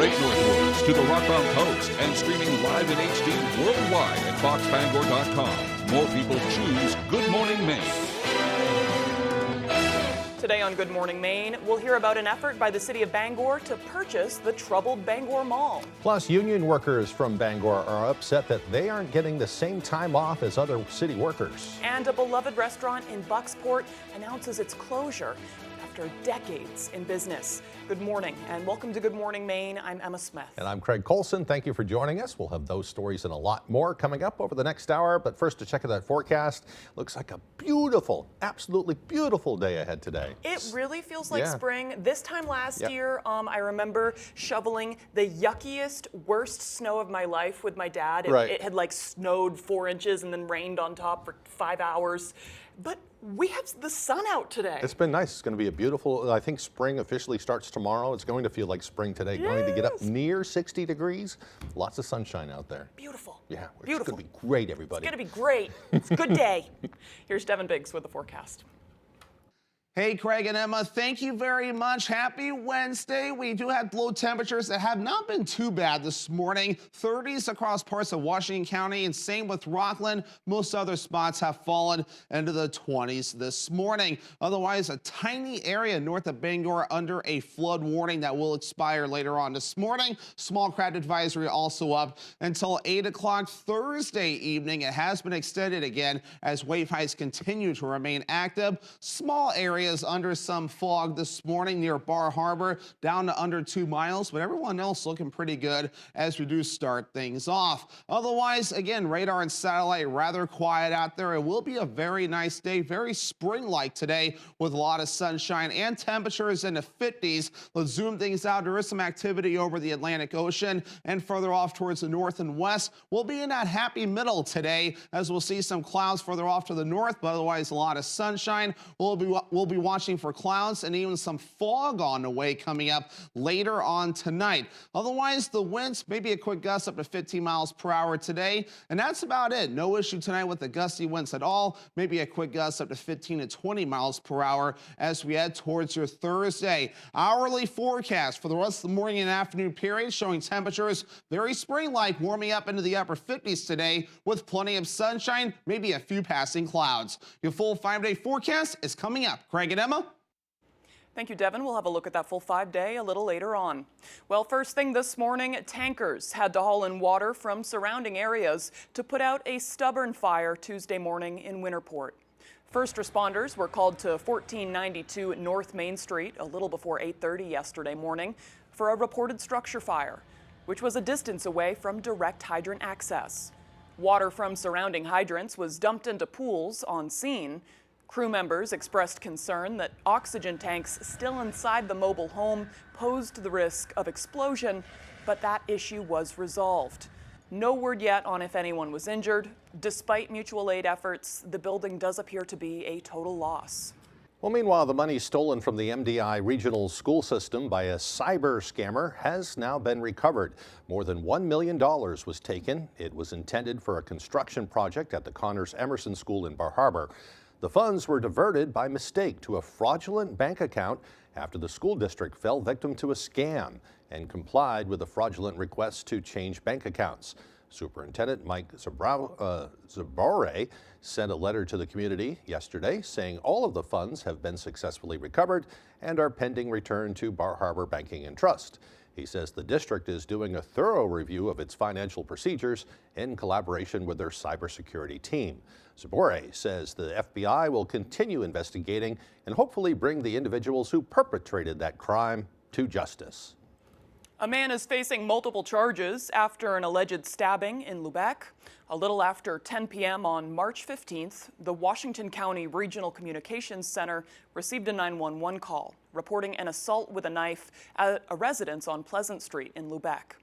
Great North Woods to the Rockbound Coast and streaming live in HD worldwide at foxbangor.com. More people choose Good Morning Maine. Today on Good Morning Maine, we'll hear about an effort by the city of Bangor to purchase the troubled Bangor Mall. Plus, union workers from Bangor are upset that they aren't getting the same time off as other city workers. And a beloved restaurant in Bucksport announces its closure after decades in business. Good morning and welcome to Good Morning Maine. I'm Emma Smith. And I'm Craig Colson. Thank you for joining us. We'll have those stories and a lot more coming up over the next hour. But first, to check out that forecast, looks like a beautiful, absolutely beautiful day ahead today. It really feels like spring. This time last year, I remember shoveling the yuckiest, worst snow of my life with my dad. It had like snowed 4 inches and then rained on top for 5 hours. But we have the sun out today. It's been nice. It's going to be a beautiful, I think spring officially starts tomorrow. It's going to feel like spring today. Yes. Going to get up near 60 degrees. Lots of sunshine out there. Beautiful. Yeah, beautiful. It's going to be great, everybody. It's going to be great. It's a good day. Here's Devin Biggs with the forecast. Hey, Craig and Emma, thank you very much. Happy Wednesday. We do have low temperatures that have not been too bad this morning. 30s across parts of Washington County, and same with Rockland. Most other spots have fallen into the 20s this morning. Otherwise, a tiny area north of Bangor under a flood warning that will expire later on this morning. Small craft advisory also up until 8 o'clock Thursday evening. It has been extended again as wave heights continue to remain active. Small areas under some fog this morning near Bar Harbor, down to under 2 miles, but everyone else looking pretty good as we do start things off. Otherwise, again, radar and satellite rather quiet out there. It will be a very nice day, very spring-like today with a lot of sunshine and temperatures in the 50s. Let's zoom things out. There is some activity over the Atlantic Ocean and further off towards the north and west. We'll be in that happy middle today as we'll see some clouds further off to the north, but otherwise a lot of sunshine. We'll be watching for clouds and even some fog on the way coming up later on tonight. Otherwise, the winds, maybe a quick gust up to 15 miles per hour today, and that's about it. No issue tonight with the gusty winds at all. Maybe a quick gust up to 15 to 20 miles per hour as we head towards your Thursday. Hourly forecast for the rest of the morning and afternoon period showing temperatures very spring-like, warming up into the upper 50s today with plenty of sunshine, maybe a few passing clouds. Your full 5-day forecast is coming up. Craig and Emma? Thank you, Devin. We'll have a look at that full 5-day a little later on. Well, first thing this morning, tankers had to haul in water from surrounding areas to put out a stubborn fire Tuesday morning in Winterport. First responders were called to 1492 North Main Street a little before 8:30 yesterday morning for a reported structure fire, which was a distance away from direct hydrant access. Water from surrounding hydrants was dumped into pools on scene. Crew members expressed concern that oxygen tanks still inside the mobile home posed the risk of explosion, but that issue was resolved. No word yet on if anyone was injured. Despite mutual aid efforts, the building does appear to be a total loss. Well, meanwhile, the money stolen from the MDI regional school system by a cyber scammer has now been recovered. More than $1 million was taken. It was intended for a construction project at the Connors Emerson School in Bar Harbor. The funds were diverted by mistake to a fraudulent bank account after the school district fell victim to a scam and complied with a fraudulent request to change bank accounts. Superintendent Mike Zabore sent a letter to the community yesterday saying all of the funds have been successfully recovered and are pending return to Bar Harbor Banking and Trust. He says the district is doing a thorough review of its financial procedures in collaboration with their cybersecurity team. Zabore says the FBI will continue investigating and hopefully bring the individuals who perpetrated that crime to justice. A man is facing multiple charges after an alleged stabbing in Lubec. A little after 10 p.m. on March 15th, the Washington County Regional Communications Center received a 911 call reporting an assault with a knife at a residence on Pleasant Street in Lubec.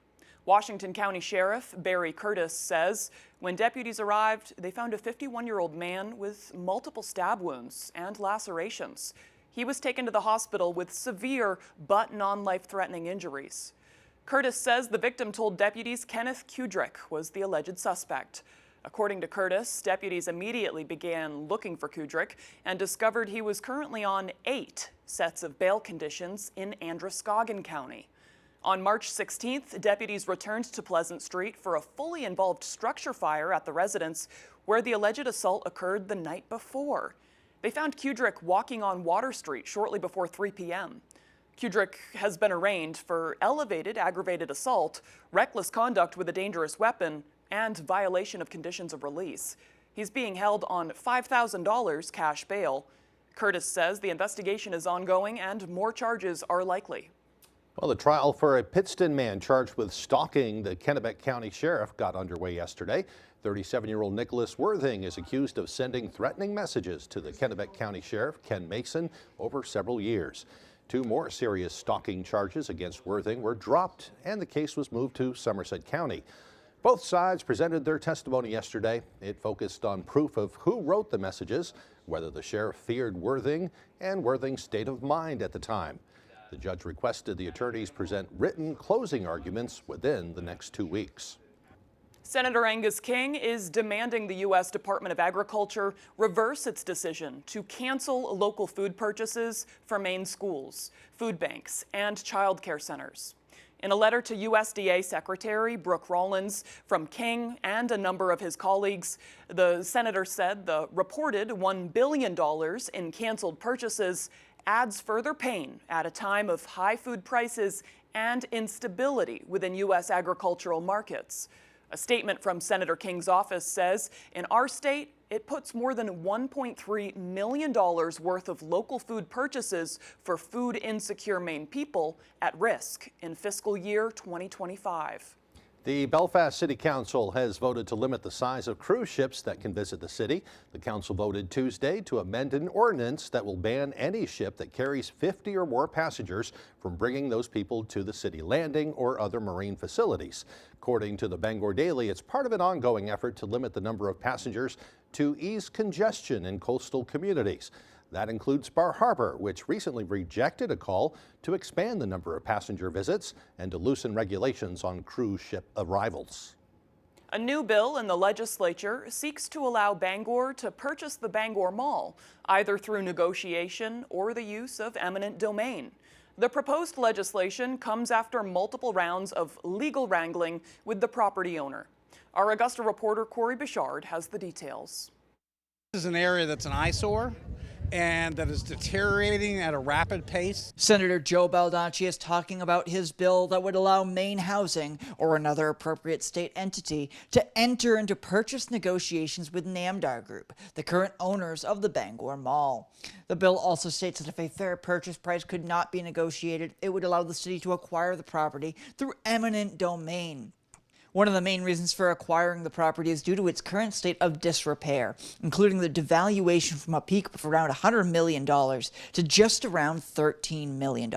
Washington County Sheriff Barry Curtis says when deputies arrived, they found a 51-year-old man with multiple stab wounds and lacerations. He was taken to the hospital with severe but non-life-threatening injuries. Curtis says the victim told deputies Kenneth Kudrick was the alleged suspect. According to Curtis, deputies immediately began looking for Kudrick and discovered he was currently on 8 sets of bail conditions in Androscoggin County. On March 16th, deputies returned to Pleasant Street for a fully involved structure fire at the residence where the alleged assault occurred the night before. They found Kudrick walking on Water Street shortly before 3 p.m. Kudrick has been arraigned for elevated aggravated assault, reckless conduct with a dangerous weapon, and violation of conditions of release. He's being held on $5,000 cash bail. Curtis says the investigation is ongoing and more charges are likely. Well, the trial for a Pittston man charged with stalking the Kennebec County Sheriff got underway yesterday. 37-year-old Nicholas Worthing is accused of sending threatening messages to the Kennebec County Sheriff, Ken Mason, over several years. 2 more serious stalking charges against Worthing were dropped, and the case was moved to Somerset County. Both sides presented their testimony yesterday. It focused on proof of who wrote the messages, whether the sheriff feared Worthing, and Worthing's state of mind at the time. The judge requested the attorneys present written closing arguments within the next 2 weeks. Senator Angus King is demanding the U.S. Department of Agriculture reverse its decision to cancel local food purchases for Maine schools, food banks, and child care centers. In a letter to USDA Secretary Brooke Rollins from King and a number of his colleagues, the senator said the reported $1 billion in canceled purchases adds further pain at a time of high food prices and instability within U.S. agricultural markets. A statement from Senator King's office says, in our state, it puts more than $1.3 million worth of local food purchases for food insecure Maine people at risk in fiscal year 2025. The Belfast City Council has voted to limit the size of cruise ships that can visit the city. The council voted Tuesday to amend an ordinance that will ban any ship that carries 50 or more passengers from bringing those people to the city landing or other marine facilities. According to the Bangor Daily, it's part of an ongoing effort to limit the number of passengers to ease congestion in coastal communities. That includes Bar Harbor, which recently rejected a call to expand the number of passenger visits and to loosen regulations on cruise ship arrivals. A new bill in the legislature seeks to allow Bangor to purchase the Bangor Mall, either through negotiation or the use of eminent domain. The proposed legislation comes after multiple rounds of legal wrangling with the property owner. Our Augusta reporter Corey Bichard has the details. This is an area that's an eyesore and that is deteriorating at a rapid pace. Senator Joe Baldacci is talking about his bill that would allow Maine Housing or another appropriate state entity to enter into purchase negotiations with Namdar Group, the current owners of the Bangor Mall. The bill also states that if a fair purchase price could not be negotiated, it would allow the city to acquire the property through eminent domain. One of the main reasons for acquiring the property is due to its current state of disrepair, including the devaluation from a peak of around $100 million to just around $13 million.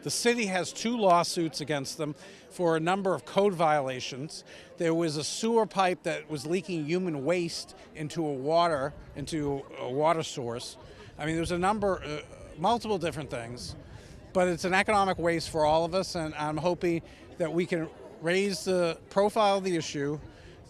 The city has 2 lawsuits against them for a number of code violations. There was a sewer pipe that was leaking human waste into a water source. I mean, there's a number, multiple different things, but it's an economic waste for all of us, and I'm hoping that we can raise the profile of the issue,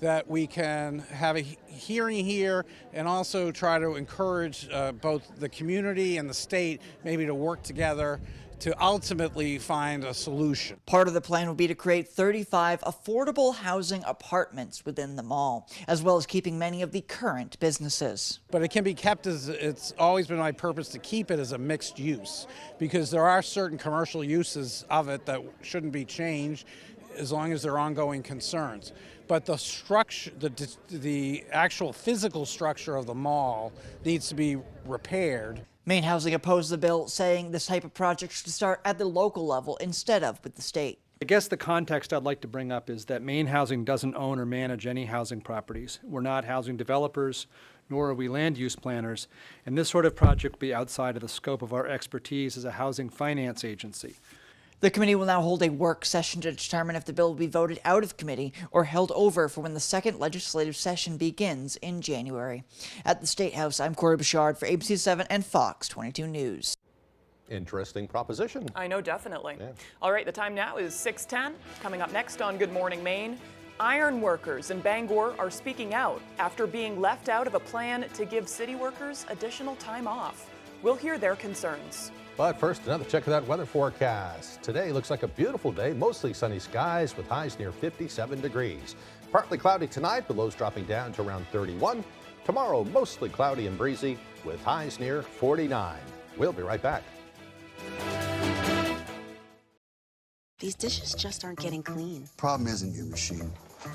that we can have a hearing here and also try to encourage both the community and the state maybe to work together to ultimately find a solution. Part of the plan will be to create 35 affordable housing apartments within the mall, as well as keeping many of the current businesses. But it can be kept as, it's always been my purpose to keep it as a mixed use, because there are certain commercial uses of it that shouldn't be changed as long as there are ongoing concerns. But the structure, the actual physical structure of the mall needs to be repaired. Maine Housing opposed the bill, saying this type of project should start at the local level instead of with the state. I guess the context I'd like to bring up is that Maine Housing doesn't own or manage any housing properties. We're not housing developers, nor are we land use planners, and this sort of project will be outside of the scope of our expertise as a housing finance agency. The committee will now hold a work session to determine if the bill will be voted out of committee or held over for when the second legislative session begins in January. At the State House, I'm Corey Bichard for ABC 7 and Fox 22 News. Interesting proposition. I know, definitely. Yeah. All right, the time now is 6:10. Coming up next on Good Morning Maine, iron workers in Bangor are speaking out after being left out of a plan to give city workers additional time off. We'll hear their concerns. But first, another check of that weather forecast. Today looks like a beautiful day, mostly sunny skies with highs near 57 degrees. Partly cloudy tonight, with lows dropping down to around 31. Tomorrow, mostly cloudy and breezy with highs near 49. We'll be right back. These dishes just aren't getting clean. Problem isn't your machine.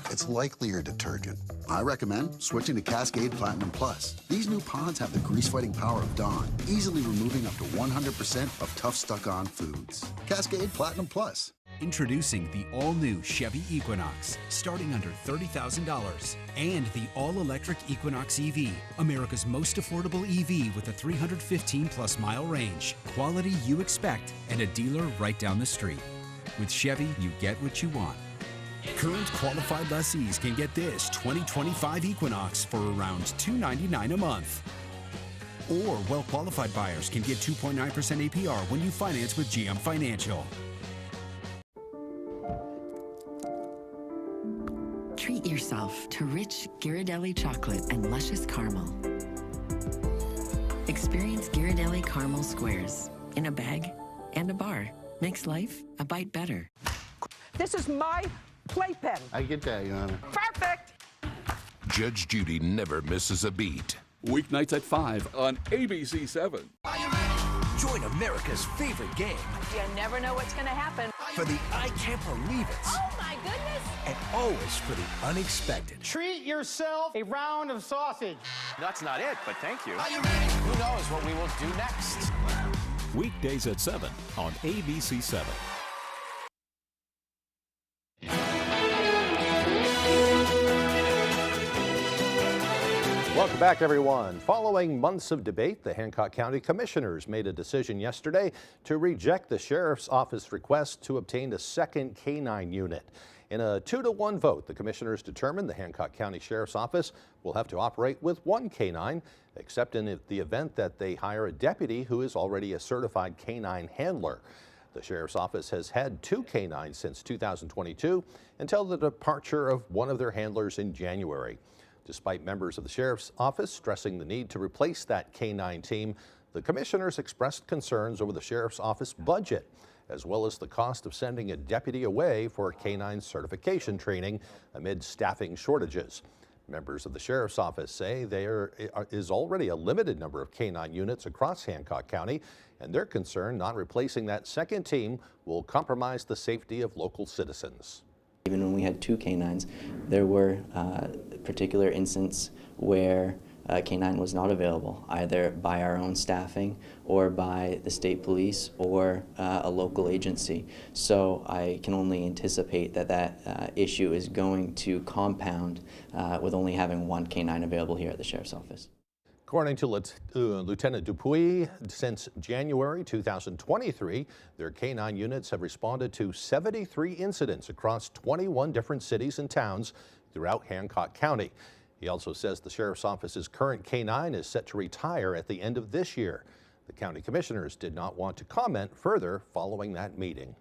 It's likely your detergent. I recommend switching to Cascade Platinum Plus. These new pods have the grease-fighting power of Dawn, easily removing up to 100% of tough stuck-on foods. Cascade Platinum Plus. Introducing the all-new Chevy Equinox, starting under $30,000. And the all-electric Equinox EV, America's most affordable EV with a 315-plus mile range. Quality you expect, and a dealer right down the street. With Chevy, you get what you want. Current qualified lessees can get this 2025 Equinox for around $299 a month. Or well-qualified buyers can get 2.9% APR when you finance with GM Financial. Treat yourself to rich Ghirardelli chocolate and luscious caramel. Experience Ghirardelli caramel squares in a bag and a bar. Makes life a bite better. This is my playpen. I get that, Your Honor. Perfect. Judge Judy never misses a beat. Weeknights at 5 on ABC7. Join America's favorite game You never know what's going to happen. for the I can't believe it Oh, my goodness. and always for the unexpected. Treat yourself a round of sausage. That's not it, but thank you. Who knows what we will do next? Weekdays at 7 on ABC7. Welcome back, everyone. Following months of debate, the Hancock County Commissioners made a decision yesterday to reject the Sheriff's Office request to obtain a second K-9 unit. In a 2-to-1 vote, the Commissioners determined the Hancock County Sheriff's Office will have to operate with one K-9, except in the event that they hire a deputy who is already a certified K-9 handler. The Sheriff's Office has had 2 K-9s since 2022 until the departure of one of their handlers in January. Despite members of the Sheriff's Office stressing the need to replace that K-9 team, the Commissioners expressed concerns over the Sheriff's Office budget, as well as the cost of sending a deputy away for K-9 certification training amid staffing shortages. Members of the Sheriff's Office say there is already a limited number of K-9 units across Hancock County, and they're concerned not replacing that second team will compromise the safety of local citizens. Even when we had 2 K-9s, there were particular instances where K-9 was not available, either by our own staffing or by the state police or a local agency. So I can only anticipate that that issue is going to compound with only having 1 K-9 available here at the Sheriff's Office. According to Lieutenant Dupuy, since January 2023, their K-9 units have responded to 73 incidents across 21 different cities and towns throughout Hancock County. He also says the Sheriff's Office's current K-9 is set to retire at the end of this year. The county commissioners did not want to comment further following that meeting.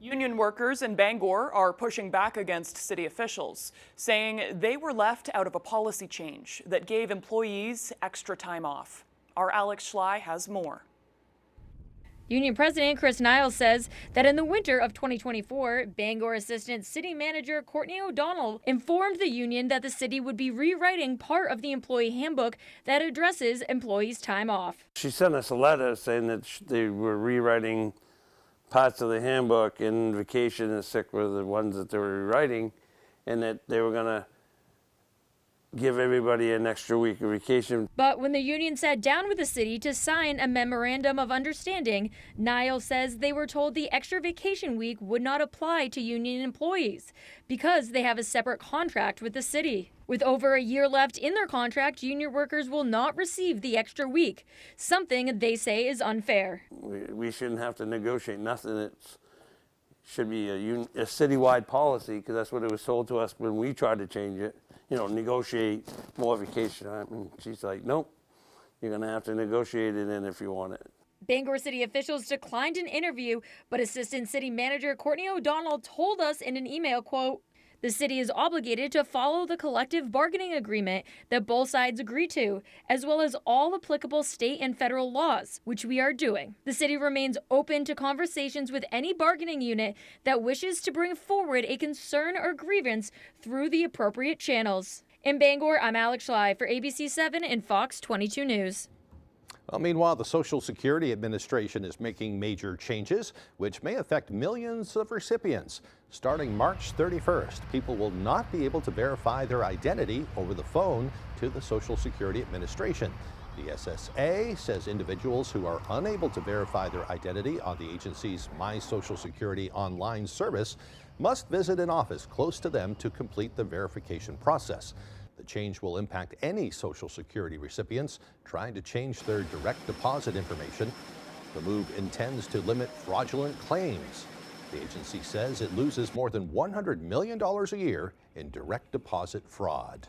Union workers in Bangor are pushing back against city officials, saying they were left out of a policy change that gave employees extra time off. Our Alex Schley has more. Union President Chris Niles says that in the winter of 2024, Bangor Assistant City Manager Courtney O'Donnell informed the union that the city would be rewriting part of the employee handbook that addresses employees' time off. She sent us a letter saying that they were rewriting parts of the handbook, and vacation and sick were the ones that they were rewriting, and that they were going to give everybody an extra week of vacation. But when the union sat down with the city to sign a memorandum of understanding, Niles says they were told the extra vacation week would not apply to union employees because they have a separate contract with the city. With over a year left in their contract, union workers will not receive the extra week, something they say is unfair. We shouldn't have to negotiate nothing. It should be a citywide policy, because that's what it was told to us when we tried to change it. You know, negotiate more vacation time. And she's like, nope, you're going to have to negotiate it in if you want it. Bangor City officials declined an interview, but Assistant City Manager Courtney O'Donnell told us in an email, quote, The city is obligated to follow the collective bargaining agreement that both sides agree to, as well as all applicable state and federal laws, which we are doing. The city remains open to conversations with any bargaining unit that wishes to bring forward a concern or grievance through the appropriate channels. In Bangor, I'm Alex Schley for ABC 7 and Fox 22 News. Well, meanwhile, the Social Security Administration is making major changes, which may affect millions of recipients. Starting March 31st, people will not be able to verify their identity over the phone to the Social Security Administration. The SSA says individuals who are unable to verify their identity on the agency's My Social Security online service must visit an office close to them to complete the verification process. The change will impact any Social Security recipients trying to change their direct deposit information. The move intends to limit fraudulent claims. The agency says it loses more than $100 million a year in direct deposit fraud.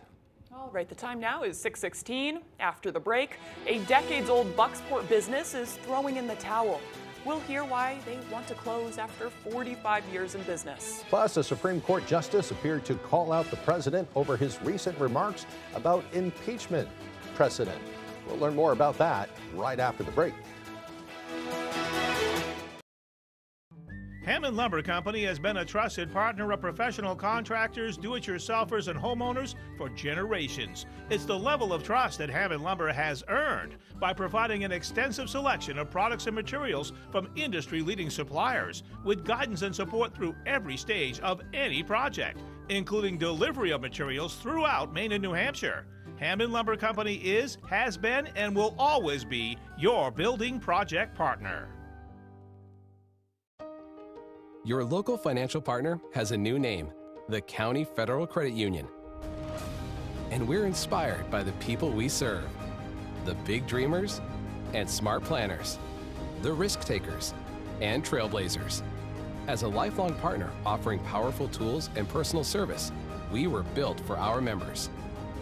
All right, the time now is 6:16. After the break, a decades-old Bucksport business is throwing in the towel. We'll hear why they want to close after 45 years in business. Plus, a Supreme Court justice appeared to call out the president over his recent remarks about impeachment precedent. We'll learn more about that right after the break. Hammond Lumber Company has been a trusted partner of professional contractors, do-it-yourselfers, and homeowners for generations. It's the level of trust that Hammond Lumber has earned by providing an extensive selection of products and materials from industry-leading suppliers with guidance and support through every stage of any project, including delivery of materials throughout Maine and New Hampshire. Hammond Lumber Company is, has been, and will always be your building project partner. Your local financial partner has a new name, the County Federal Credit Union. And we're inspired by the people we serve, the big dreamers and smart planners, the risk takers and trailblazers. As a lifelong partner offering powerful tools and personal service, we were built for our members.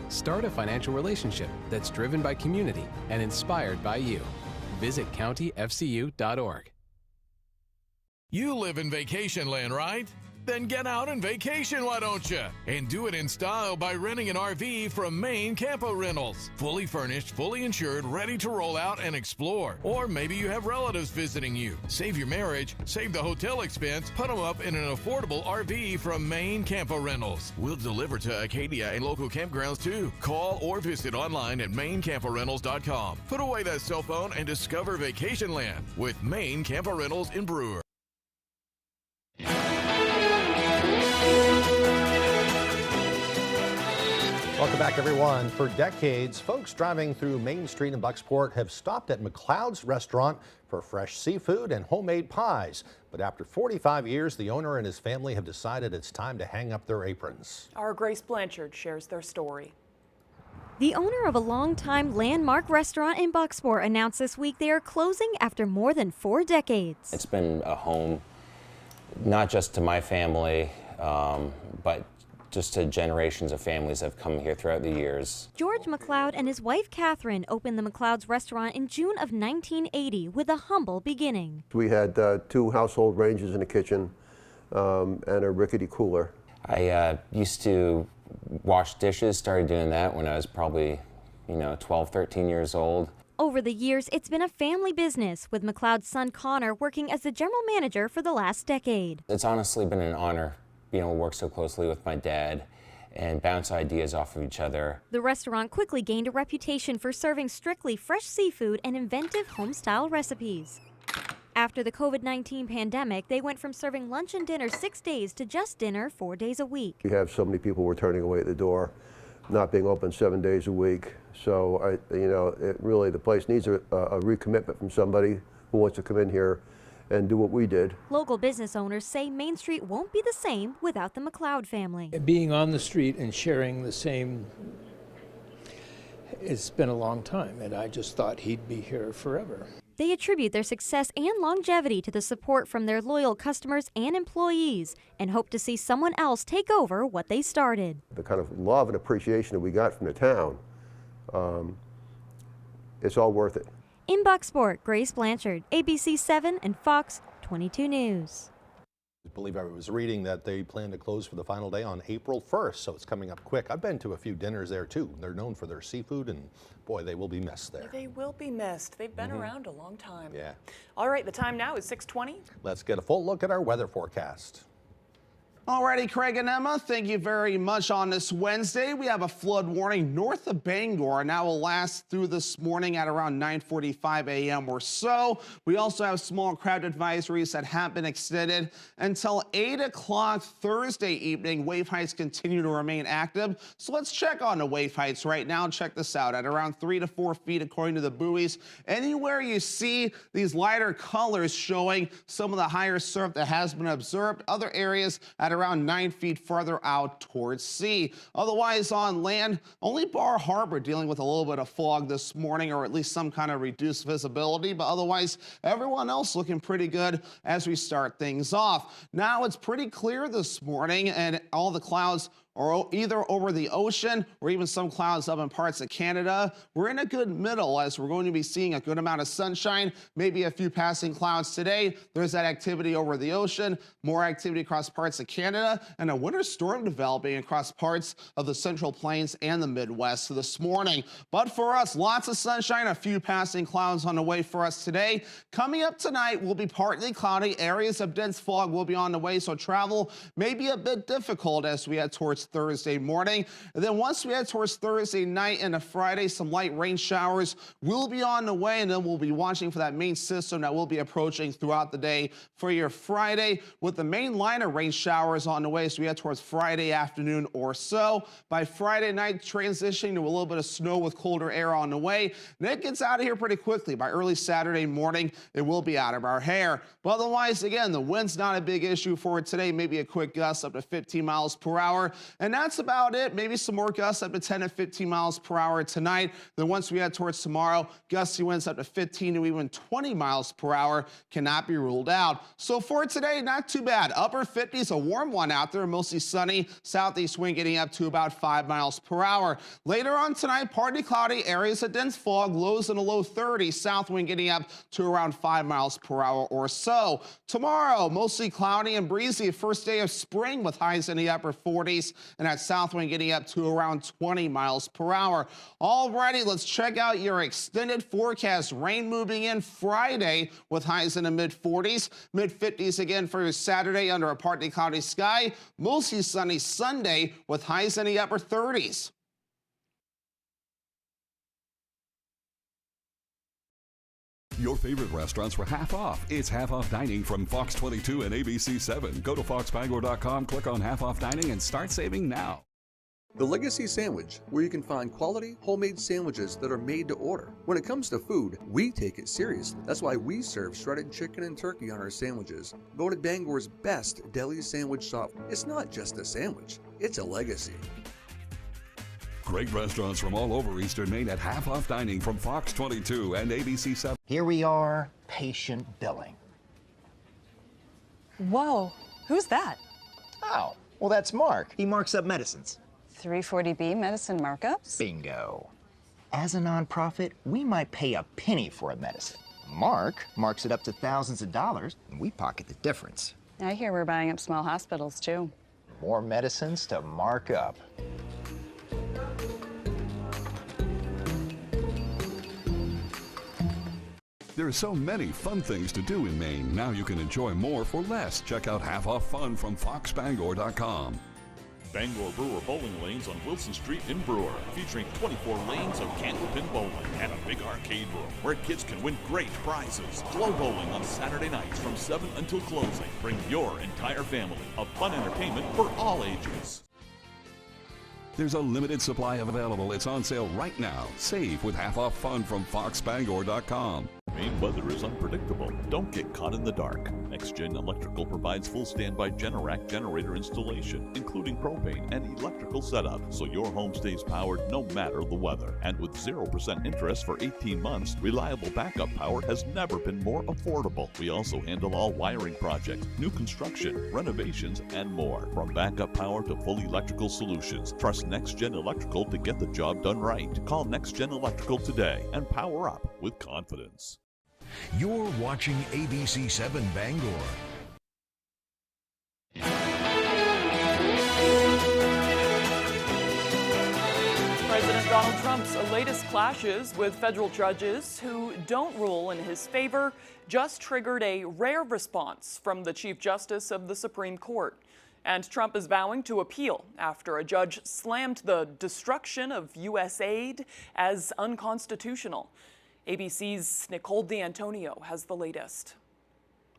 Start a financial relationship that's driven by community and inspired by you. Visit countyfcu.org. You live in vacation land, right? Then get out and vacation, why don't you? And do it in style by renting an RV from Maine Campo Rentals. Fully furnished, fully insured, ready to roll out and explore. Or maybe you have relatives visiting you. Save your marriage, save the hotel expense, put them up in an affordable RV from Maine Campo Rentals. We'll deliver to Acadia and local campgrounds too. Call or visit online at MaineCampoRentals.com. Put away that cell phone and discover vacation land with Maine Campo Rentals in Brewer. Welcome back, everyone. For decades, folks driving through Main Street in Bucksport have stopped at McLeod's restaurant for fresh seafood and homemade pies. But after 45 years, the owner and his family have decided it's time to hang up their aprons. Our Grace Blanchard shares their story. The owner of a longtime landmark restaurant in Bucksport announced this week they are closing after more than 4 decades. It's been a home, not just to my family, but just to generations of families that have come here throughout the years. George McLeod and his wife Catherine opened the McLeod's restaurant in June of 1980 with a humble beginning. We had 2 household ranges in the kitchen and a rickety cooler. I used to wash dishes, started doing that when I was probably, 12, 13 years old. Over the years, it's been a family business, with McLeod's son Connor working as the general manager for the last decade. It's honestly been an honor work so closely with my dad and bounce ideas off of each other. The restaurant quickly gained a reputation for serving strictly fresh seafood and inventive home-style recipes. After the COVID-19 pandemic, they went from serving lunch and dinner 6 days to just dinner 4 days a week. We have so many people we're turning away at the door, not being open 7 days a week. So, the place needs a recommitment from somebody who wants to come in here and do what we did. Local business owners say Main Street won't be the same without the McLeod family. Being on the street and sharing the same, it's been a long time, and I just thought he'd be here forever. They attribute their success and longevity to the support from their loyal customers and employees and hope to see someone else take over what they started. The kind of love and appreciation that we got from the town, it's all worth it. In Bucksport, Grace Blanchard, ABC 7 and Fox 22 News. I believe I was reading that they plan to close for the final day on April 1st, so it's coming up quick. I've been to a few dinners there too. They're known for their seafood, and boy, they will be missed there. They will be missed. They've been around a long time. Yeah. All right, the time now is 6:20. Let's get a full look at our weather forecast. Alrighty, Craig and Emma, thank you very much. On this Wednesday, we have a flood warning north of Bangor, and that will last through this morning at around 9:45 a.m. or so. We also have small crowd advisories that have been extended until 8 o'clock Thursday evening. Wave heights continue to remain active. So let's check on the wave heights right now. Check this out, at around 3 to 4 feet according to the buoys. Anywhere you see these lighter colors showing some of the higher surf that has been observed. Other areas at around 9 feet farther out towards sea. Otherwise on land, only Bar Harbor dealing with a little bit of fog this morning, or at least some kind of reduced visibility, but otherwise everyone else looking pretty good as we start things off. Now it's pretty clear this morning, and all the clouds or either over the ocean or even some clouds up in parts of Canada. We're in a good middle as we're going to be seeing a good amount of sunshine, maybe a few passing clouds today. There's that activity over the ocean, more activity across parts of Canada, and a winter storm developing across parts of the Central Plains and the Midwest this morning. But for us, lots of sunshine, a few passing clouds on the way for us today. Coming up tonight will be partly cloudy. Areas of dense fog will be on the way, so travel may be a bit difficult as we head towards Thursday morning. And then once we head towards Thursday night and Friday, some light rain showers will be on the way, and then we'll be watching for that main system that will be approaching throughout the day for your Friday, with the main line of rain showers on the way as we head towards Friday afternoon or so. By Friday night, transitioning to a little bit of snow with colder air on the way. And it gets out of here pretty quickly. By early Saturday morning, it will be out of our hair. But otherwise, again, the wind's not a big issue for it today. Maybe a quick gust up to 15 miles per hour. And that's about it. Maybe some more gusts up to 10 to 15 miles per hour tonight. Then once we head towards tomorrow, gusty winds up to 15 to even 20 miles per hour cannot be ruled out. So for today, not too bad. Upper 50s, a warm one out there, mostly sunny. Southeast wind getting up to about 5 miles per hour. Later on tonight, partly cloudy, areas of dense fog, lows in the low 30s. South wind getting up to around 5 miles per hour or so. Tomorrow, mostly cloudy and breezy. First day of spring with highs in the upper 40s. And that south wind getting up to around 20 miles per hour. Alrighty, let's check out your extended forecast. Rain moving in Friday with highs in the mid-40s. Mid-50s again for your Saturday under a partly cloudy sky. Mostly sunny Sunday with highs in the upper 30s. Your favorite restaurants for half off. It's half off dining from Fox 22 and ABC 7. Go to foxbangor.com, click on half off dining, and start saving now. The Legacy Sandwich, where you can find quality homemade sandwiches that are made to order. When it comes to food, we take it serious. That's why we serve shredded chicken and turkey on our sandwiches. Voted Bangor's best deli sandwich shop. It's not just a sandwich, it's a legacy. Great restaurants from all over Eastern Maine at half off dining from Fox 22 and ABC 7. Here we are, patient billing. Whoa, who's that? Oh, well, that's Mark. He marks up medicines. 340B medicine markups? Bingo. As a nonprofit, we might pay a penny for a medicine. Mark marks it up to thousands of dollars, and we pocket the difference. I hear we're buying up small hospitals, too. More medicines to mark up. There are so many fun things to do in Maine. Now you can enjoy more for less. Check out Half Off Fun from foxbangor.com. Bangor Brewer bowling lanes on Wilson Street in Brewer, featuring 24 lanes of candlepin bowling and a big arcade room where kids can win great prizes. Glow bowling on Saturday nights from 7 until closing. Bring your entire family of fun entertainment for all ages. There's a limited supply available. It's on sale right now. Save with Half Off Fun from foxbangor.com. Maine weather is unpredictable. Don't get caught in the dark. NextGen Electrical provides full standby Generac generator installation, including propane and electrical setup, so your home stays powered no matter the weather. And with 0% interest for 18 months, reliable backup power has never been more affordable. We also handle all wiring projects, new construction, renovations, and more. From backup power to full electrical solutions, trust NextGen Electrical to get the job done right. Call NextGen Electrical today and power up with confidence. You're watching ABC 7 Bangor. Donald Trump's latest clashes with federal judges who don't rule in his favor just triggered a rare response from the Chief Justice of the Supreme Court. And Trump is vowing to appeal after a judge slammed the destruction of U.S. aid as unconstitutional. ABC's Nicole D'Antonio has the latest.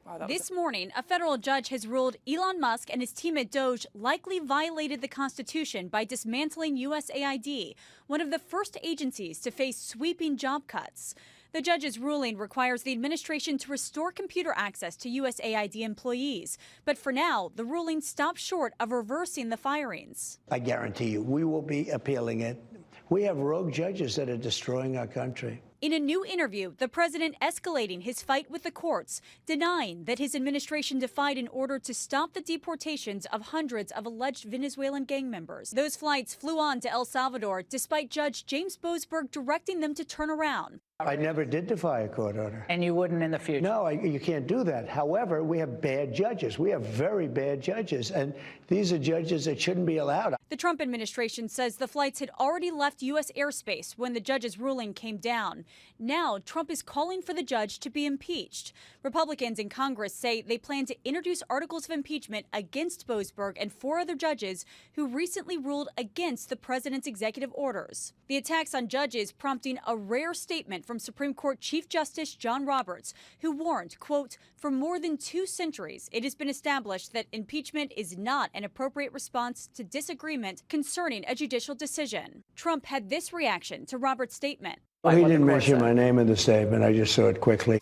Wow, this morning, a federal judge has ruled Elon Musk and his team at Doge likely violated the Constitution by dismantling USAID, one of the first agencies to face sweeping job cuts. The judge's ruling requires the administration to restore computer access to USAID employees. But for now, the ruling stops short of reversing the firings. I guarantee you, we will be appealing it. We have rogue judges that are destroying our country. In a new interview, the president escalating his fight with the courts, denying that his administration defied an order to stop the deportations of hundreds of alleged Venezuelan gang members. Those flights flew on to El Salvador despite Judge James Boasberg directing them to turn around. I never did defy a court order. And you wouldn't in the future? No, you can't do that. However, we have bad judges. We have very bad judges, and these are judges that shouldn't be allowed. The Trump administration says the flights had already left U.S. airspace when the judge's ruling came down. Now, Trump is calling for the judge to be impeached. Republicans in Congress say they plan to introduce articles of impeachment against Boasberg and 4 other judges who recently ruled against the president's executive orders. The attacks on judges prompting a rare statement from Supreme Court Chief Justice John Roberts, who warned, quote, for more than 2 centuries, it has been established that impeachment is not an appropriate response to disagreement concerning a judicial decision. Trump had this reaction to Roberts' statement. Well, he didn't mention my name in the statement. I just saw it quickly.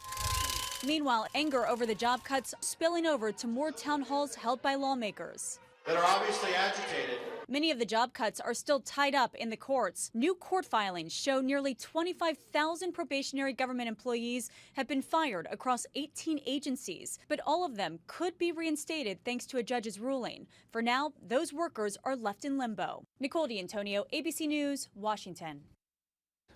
Meanwhile, anger over the job cuts spilling over to more town halls held by lawmakers that are obviously agitated. Many of the job cuts are still tied up in the courts. New court filings show nearly 25,000 probationary government employees have been fired across 18 agencies, but all of them could be reinstated thanks to a judge's ruling. For now, those workers are left in limbo. Nicole D'Antonio, ABC News, Washington.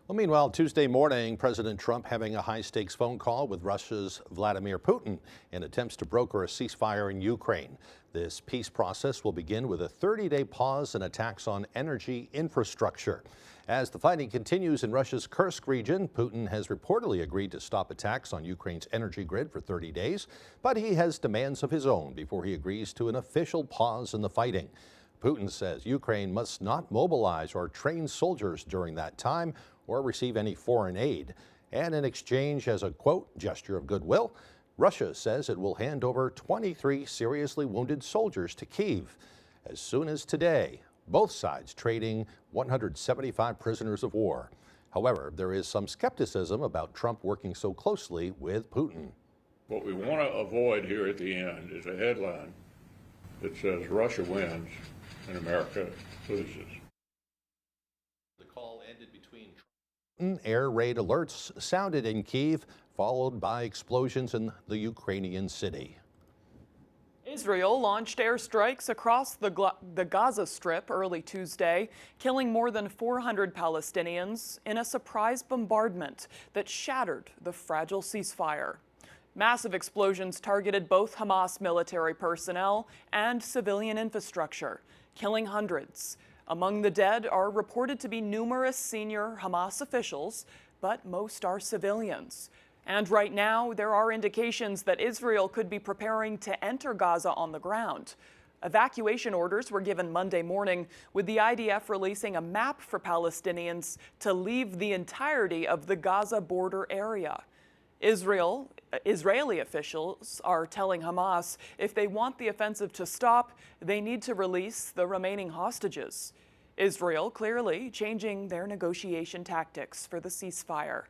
Well, meanwhile, Tuesday morning, President Trump having a high-stakes phone call with Russia's Vladimir Putin in attempts to broker a ceasefire in Ukraine. This peace process will begin with a 30-day pause in attacks on energy infrastructure. As the fighting continues in Russia's Kursk region, Putin has reportedly agreed to stop attacks on Ukraine's energy grid for 30 days, but he has demands of his own before he agrees to an official pause in the fighting. Putin says Ukraine must not mobilize or train soldiers during that time or receive any foreign aid. And in exchange as a, quote, gesture of goodwill, Russia says it will hand over 23 seriously wounded soldiers to Kyiv. As soon as today, both sides trading 175 prisoners of war. However, there is some skepticism about Trump working so closely with Putin. What we want to avoid here at the end is a headline that says Russia wins and America loses. The call ended between air raid alerts sounded in Kyiv, followed by explosions in the Ukrainian city. Israel launched airstrikes across the Gaza Strip early Tuesday, killing more than 400 Palestinians in a surprise bombardment that shattered the fragile ceasefire. Massive explosions targeted both Hamas military personnel and civilian infrastructure, killing hundreds. Among the dead are reported to be numerous senior Hamas officials, but most are civilians. And right now, there are indications that Israel could be preparing to enter Gaza on the ground. Evacuation orders were given Monday morning, with the IDF releasing a map for Palestinians to leave the entirety of the Gaza border area. Israeli officials are telling Hamas if they want the offensive to stop, they need to release the remaining hostages. Israel clearly changing their negotiation tactics for the ceasefire.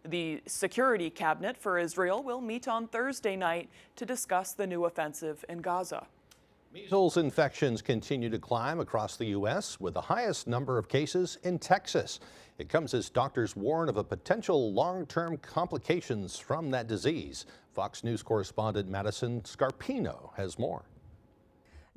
The Security Cabinet for Israel will meet on Thursday night to discuss the new offensive in Gaza. Measles infections continue to climb across the U.S., with the highest number of cases in Texas. It comes as doctors warn of a potential long-term complications from that disease. Fox News correspondent Madison Scarpino has more.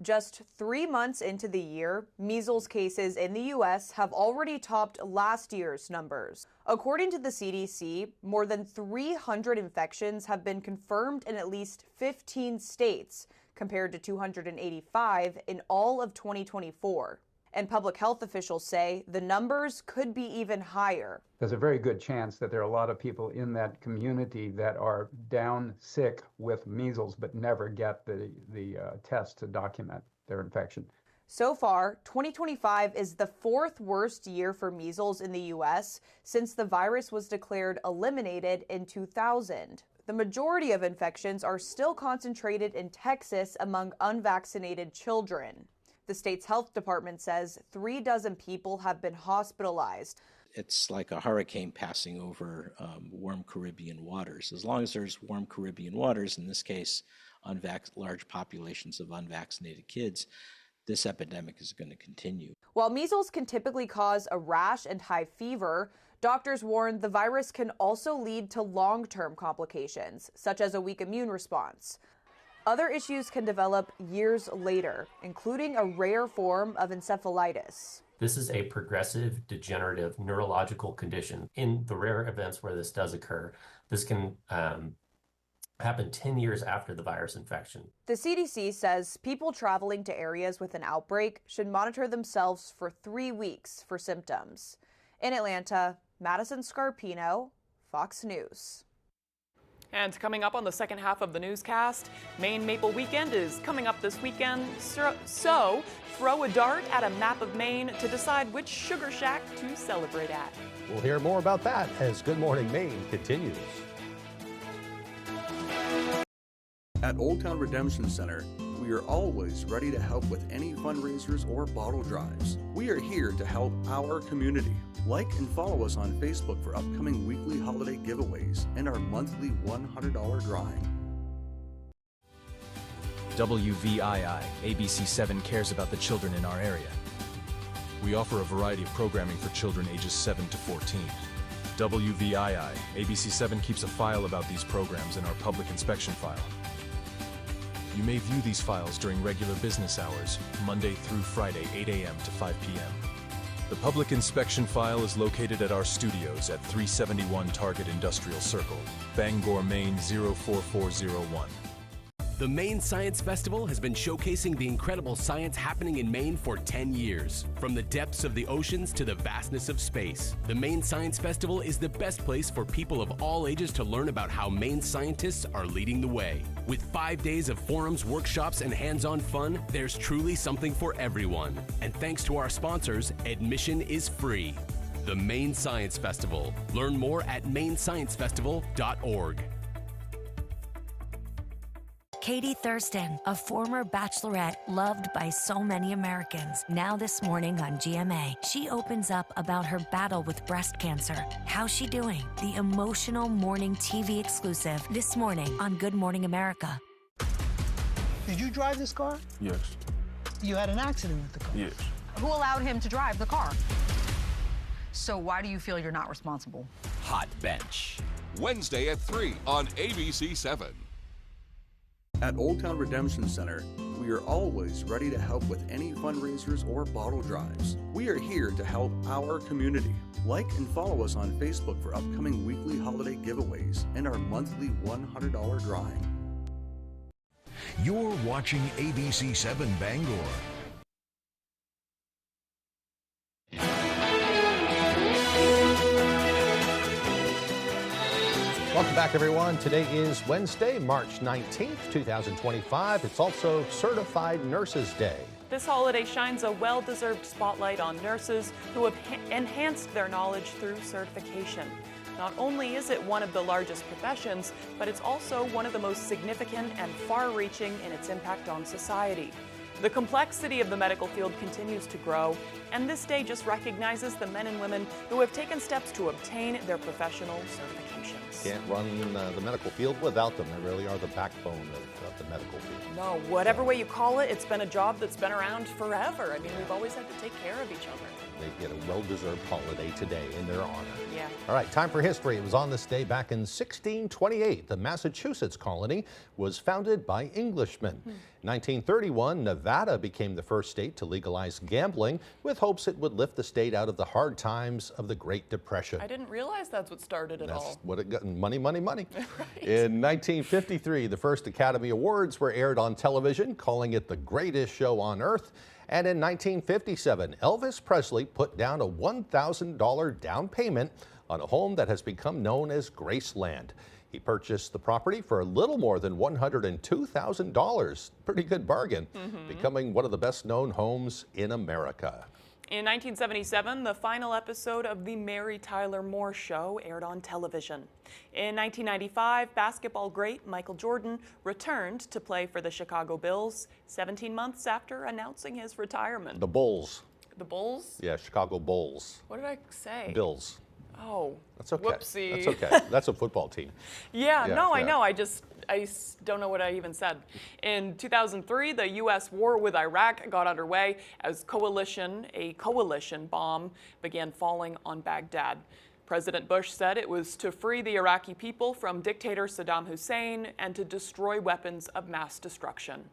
Just 3 months into the year, measles cases in the U.S. have already topped last year's numbers. According to the CDC, more than 300 infections have been confirmed in at least 15 states, compared to 285 in all of 2024. And public health officials say the numbers could be even higher. There's a very good chance that there are a lot of people in that community that are down sick with measles but never get the test to document their infection. So far, 2025 is the fourth worst year for measles in the U.S. since the virus was declared eliminated in 2000. The majority of infections are still concentrated in Texas among unvaccinated children. The state's health department says 36 people have been hospitalized. It's like a hurricane passing over warm Caribbean waters. As long as there's warm Caribbean waters, in this case, large populations of unvaccinated kids, this epidemic is going to continue. While measles can typically cause a rash and high fever, doctors warn the virus can also lead to long-term complications, such as a weak immune response. Other issues can develop years later, including a rare form of encephalitis. This is a progressive degenerative neurological condition. In the rare events where this does occur, this can happen 10 years after the virus infection. The CDC says people traveling to areas with an outbreak should monitor themselves for 3 weeks for symptoms. In Atlanta, Madison Scarpino, Fox News. And coming up on the second half of the newscast, Maine Maple Weekend is coming up this weekend, so throw a dart at a map of Maine to decide which sugar shack to celebrate at. We'll hear more about that as Good Morning Maine continues. At Old Town Redemption Center, we are always ready to help with any fundraisers or bottle drives. We are here to help our community. Like and follow us on Facebook for upcoming weekly holiday giveaways and our monthly $100 drawing. WVII ABC 7 cares about the children in our area. We offer a variety of programming for children ages 7 to 14. WVII ABC 7 keeps a file about these programs in our public inspection file. You may view these files during regular business hours, Monday through Friday, 8 a.m. to 5 p.m. The public inspection file is located at our studios at 371 Target Industrial Circle, Bangor, Maine 04401. The Maine Science Festival has been showcasing the incredible science happening in Maine for 10 years. From the depths of the oceans to the vastness of space, the Maine Science Festival is the best place for people of all ages to learn about how Maine scientists are leading the way. With 5 days of forums, workshops, and hands-on fun, there's truly something for everyone. And thanks to our sponsors, admission is free. The Maine Science Festival. Learn more at mainsciencefestival.org. Katie Thurston, a former bachelorette loved by so many Americans. Now this morning on GMA, she opens up about her battle with breast cancer. How's she doing? The emotional morning TV exclusive this morning on Good Morning America. Did you drive this car? Yes. You had an accident with the car? Yes. Who allowed him to drive the car? So why do you feel you're not responsible? Hot Bench. Wednesday at 3 on ABC 7. At Old Town Redemption Center, we are always ready to help with any fundraisers or bottle drives. We are here to help our community. Like and follow us on Facebook for upcoming weekly holiday giveaways and our monthly $100 drawing. You're watching ABC 7 Bangor. Welcome back, everyone. Today is Wednesday, March 19th, 2025. It's also Certified Nurses Day. This holiday shines a well-deserved spotlight on nurses who have enhanced their knowledge through certification. Not only is it one of the largest professions, but it's also one of the most significant and far-reaching in its impact on society. The complexity of the medical field continues to grow, and this day just recognizes the men and women who have taken steps to obtain their professional certifications. Can't run the medical field without them. They really are the backbone of the medical field. No, whatever way you call it, it's been a job that's been around forever. I mean, we've always had to take care of each other. They get a well-deserved holiday today in their honor. Yeah. All right, time for history. It was on this day back in 1628. The Massachusetts colony was founded by Englishmen. 1931, Nevada became the first state to legalize gambling with hopes it would lift the state out of the hard times of the Great Depression. I didn't realize that's what started it all. That's what it got, money, money, money. Right. In 1953, the first Academy Awards were aired on television, calling it the greatest show on earth. And in 1957, Elvis Presley put down a $1,000 down payment on a home that has become known as Graceland. He purchased the property for a little more than $102,000. Pretty good bargain, becoming one of the best known homes in America. In 1977, the final episode of The Mary Tyler Moore Show aired on television. In 1995, basketball great Michael Jordan returned to play for the Chicago Bulls 17 months after announcing his retirement. The Bulls. The Bulls? Yeah, Chicago Bulls. What did I say? Bills. Oh, that's okay. Whoopsie. That's okay. That's a football team. Yeah, no, I know. I don't know what I even said. In 2003, the U.S. war with Iraq got underway as a coalition bomb began falling on Baghdad. President Bush said it was to free the Iraqi people from dictator Saddam Hussein and to destroy weapons of mass destruction.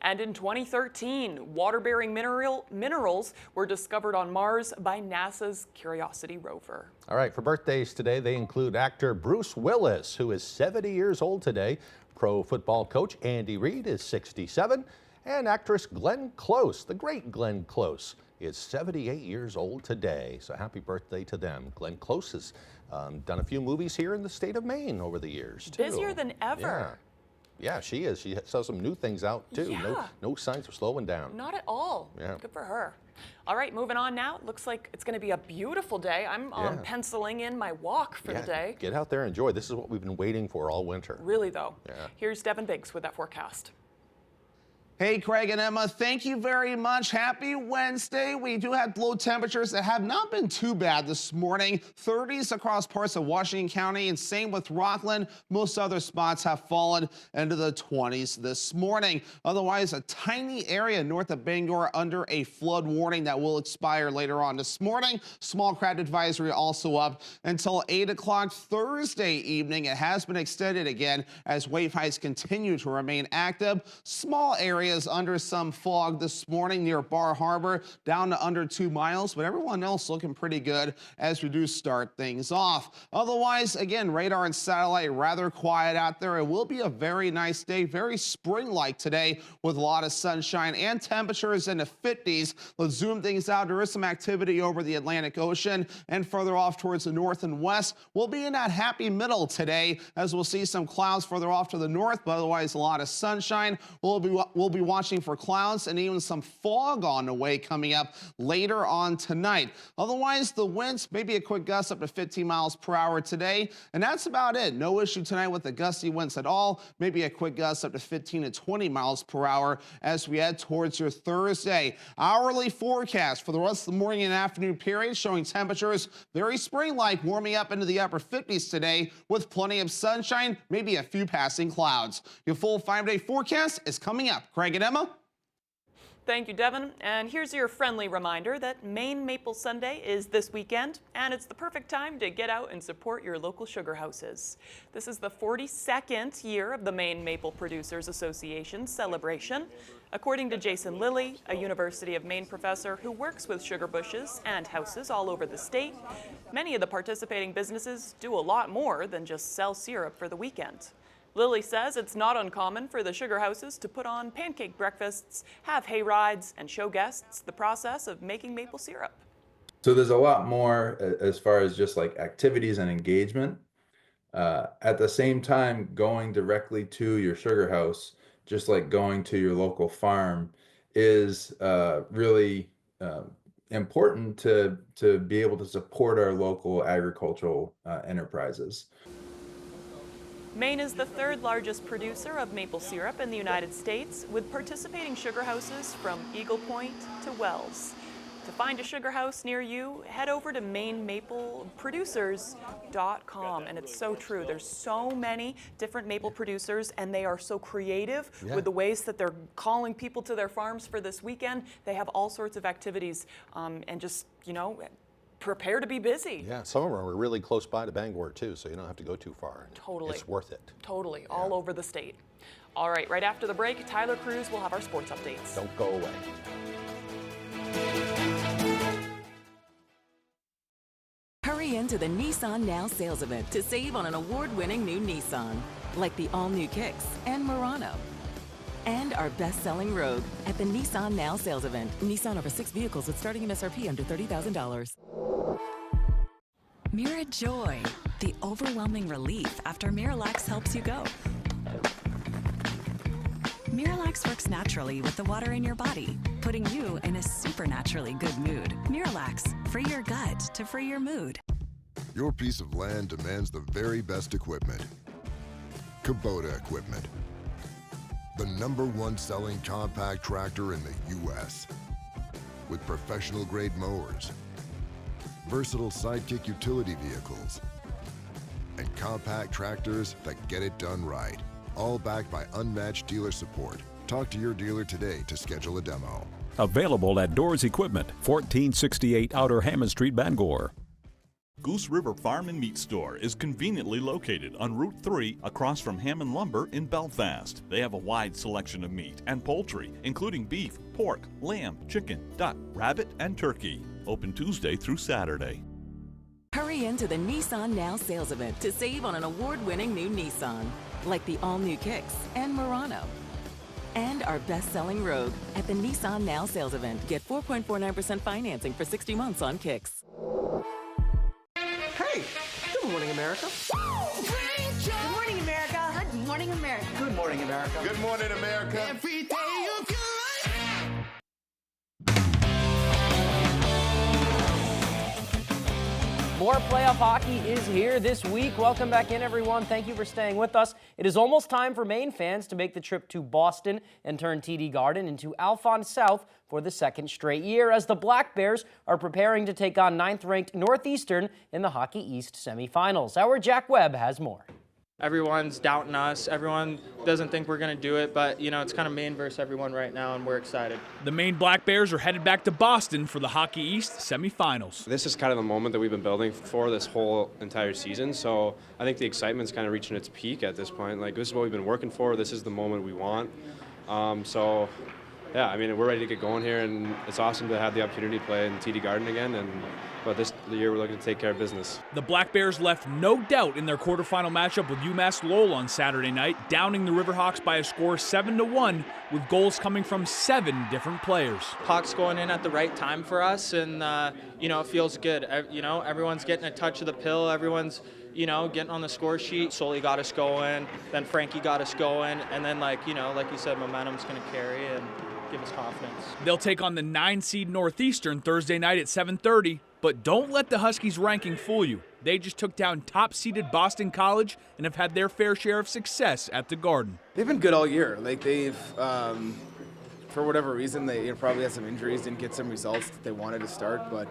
And in 2013, water-bearing minerals were discovered on Mars by NASA's Curiosity rover. All right, for birthdays today, they include actor Bruce Willis, who is 70 years old today. Pro football coach Andy Reid is 67. And actress Glenn Close, the great Glenn Close, is 78 years old today. So happy birthday to them. Glenn Close has done a few movies here in the state of Maine over the years, too. Busier than ever. Yeah, she is. She has some new things out, too. Yeah. No signs of slowing down. Not at all. Yeah. Good for her. All right, moving on now. It looks like it's going to be a beautiful day. I'm penciling in my walk for the day. Get out there and enjoy. This is what we've been waiting for all winter. Really, though. Yeah. Here's Devin Biggs with that forecast. Hey, Craig and Emma, thank you very much. Happy Wednesday. We do have low temperatures that have not been too bad this morning. 30s across parts of Washington County, and same with Rockland. Most other spots have fallen into the 20s this morning. Otherwise, a tiny area north of Bangor under a flood warning that will expire later on this morning. Small craft advisory also up until 8 o'clock Thursday evening. It has been extended again as wave heights continue to remain active. Small areas under some fog this morning near Bar Harbor, down to under 2 miles, but everyone else looking pretty good as we do start things off. Otherwise, again, radar and satellite rather quiet out there. It will be a very nice day, very spring-like today with a lot of sunshine and temperatures in the 50s. Let's zoom things out. There is some activity over the Atlantic Ocean, and further off towards the north and west. We'll be in that happy middle today as we'll see some clouds further off to the north, but otherwise a lot of sunshine. We'll be watching for clouds and even some fog on the way coming up later on tonight. Otherwise, the winds, maybe a quick gust up to 15 miles per hour today, and that's about it. No issue tonight with the gusty winds at all. Maybe a quick gust up to 15 to 20 miles per hour as we head towards your Thursday. Hourly forecast for the rest of the morning and afternoon period showing temperatures very spring-like, warming up into the upper 50s today with plenty of sunshine, maybe a few passing clouds. Your full 5-day forecast is coming up. Craig and Emma? Thank you, Devin. And here's your friendly reminder that Maine Maple Sunday is this weekend, and it's the perfect time to get out and support your local sugar houses. This is the 42nd year of the Maine Maple Producers Association celebration. According to Jason Lilly, a University of Maine professor who works with sugar bushes and houses all over the state, many of the participating businesses do a lot more than just sell syrup for the weekend. Lilly says it's not uncommon for the sugar houses to put on pancake breakfasts, have hay rides, and show guests the process of making maple syrup. So there's a lot more as far as just like activities and engagement. At the same time, going directly to your sugar house, just like going to your local farm, is really important to be able to support our local agricultural enterprises. Maine is the third largest producer of maple syrup in the United States, with participating sugar houses from Eagle Point to Wells. To find a sugar house near you, head over to mainemapleproducers.com. And it's so true. There's so many different maple producers, and they are so creative with the ways that they're calling people to their farms for this weekend. They have all sorts of activities and just, you know, prepare to be busy. Yeah, some of them are really close by to Bangor too, so you don't have to go too far. Totally. It's worth it. Totally, all over the state. All right, right after the break, Tyler Cruz will have our sports updates. Don't go away. Hurry into the Nissan Now sales event to save on an award-winning new Nissan, like the all-new Kicks and Murano. And our best-selling Rogue at the Nissan Now sales event. Nissan over 6 vehicles with starting MSRP under $30,000. Mira Joy, the overwhelming relief after Miralax helps you go. Miralax works naturally with the water in your body, putting you in a supernaturally good mood. Miralax, free your gut to free your mood. Your piece of land demands the very best equipment. Kubota equipment. The #1 selling compact tractor in the U.S. with professional-grade mowers, versatile sidekick utility vehicles, and compact tractors that get it done right. All backed by unmatched dealer support. Talk to your dealer today to schedule a demo. Available at Doors Equipment, 1468 Outer Hammond Street, Bangor. Goose River Farm and Meat Store is conveniently located on Route 3 across from Hammond Lumber in Belfast. They have a wide selection of meat and poultry, including beef, pork, lamb, chicken, duck, rabbit, and turkey. Open Tuesday through Saturday. Hurry into the Nissan Now sales event to save on an award-winning new Nissan, like the all-new Kicks and Murano. And our best-selling Rogue at the Nissan Now sales event. Get 4.49% financing for 60 months on Kicks. Hey, good morning, America. Good morning, America. Good morning, America. Good morning, America. Good morning, America. Every day of your life. More playoff hockey is here this week. Welcome back in, everyone. Thank you for staying with us. It is almost time for Maine fans to make the trip to Boston and turn TD Garden into Alphonse South for the second straight year, as the Black Bears are preparing to take on 9th-ranked Northeastern in the Hockey East semifinals. Our Jack Webb has more. Everyone's doubting us. Everyone doesn't think we're going to do it, but, you know, it's kind of Maine versus everyone right now, and we're excited. The Maine Black Bears are headed back to Boston for the Hockey East semifinals. This is kind of the moment that we've been building for this whole entire season, so I think the excitement's kind of reaching its peak at this point. Like, this is what we've been working for. This is the moment we want. Yeah, I mean, we're ready to get going here, and it's awesome to have the opportunity to play in TD Garden again. But this year, we're looking to take care of business. The Black Bears left no doubt in their quarterfinal matchup with UMass Lowell on Saturday night, downing the Riverhawks by a score 7-1, with goals coming from 7 different players. Puck's going in at the right time for us, and you know, it feels good. You know, everyone's getting a touch of the pill. Everyone's, you know, getting on the score sheet. Sully got us going, then Frankie got us going, and then, like, you know, like you said, momentum's going to carry and give us confidence. They'll take on the 9-seed Northeastern Thursday night at 7:30, but don't let the Huskies' ranking fool you. They just took down top-seeded Boston College and have had their fair share of success at the Garden. They've been good all year. Like, they've, for whatever reason, they probably had some injuries, didn't get some results that they wanted to start, but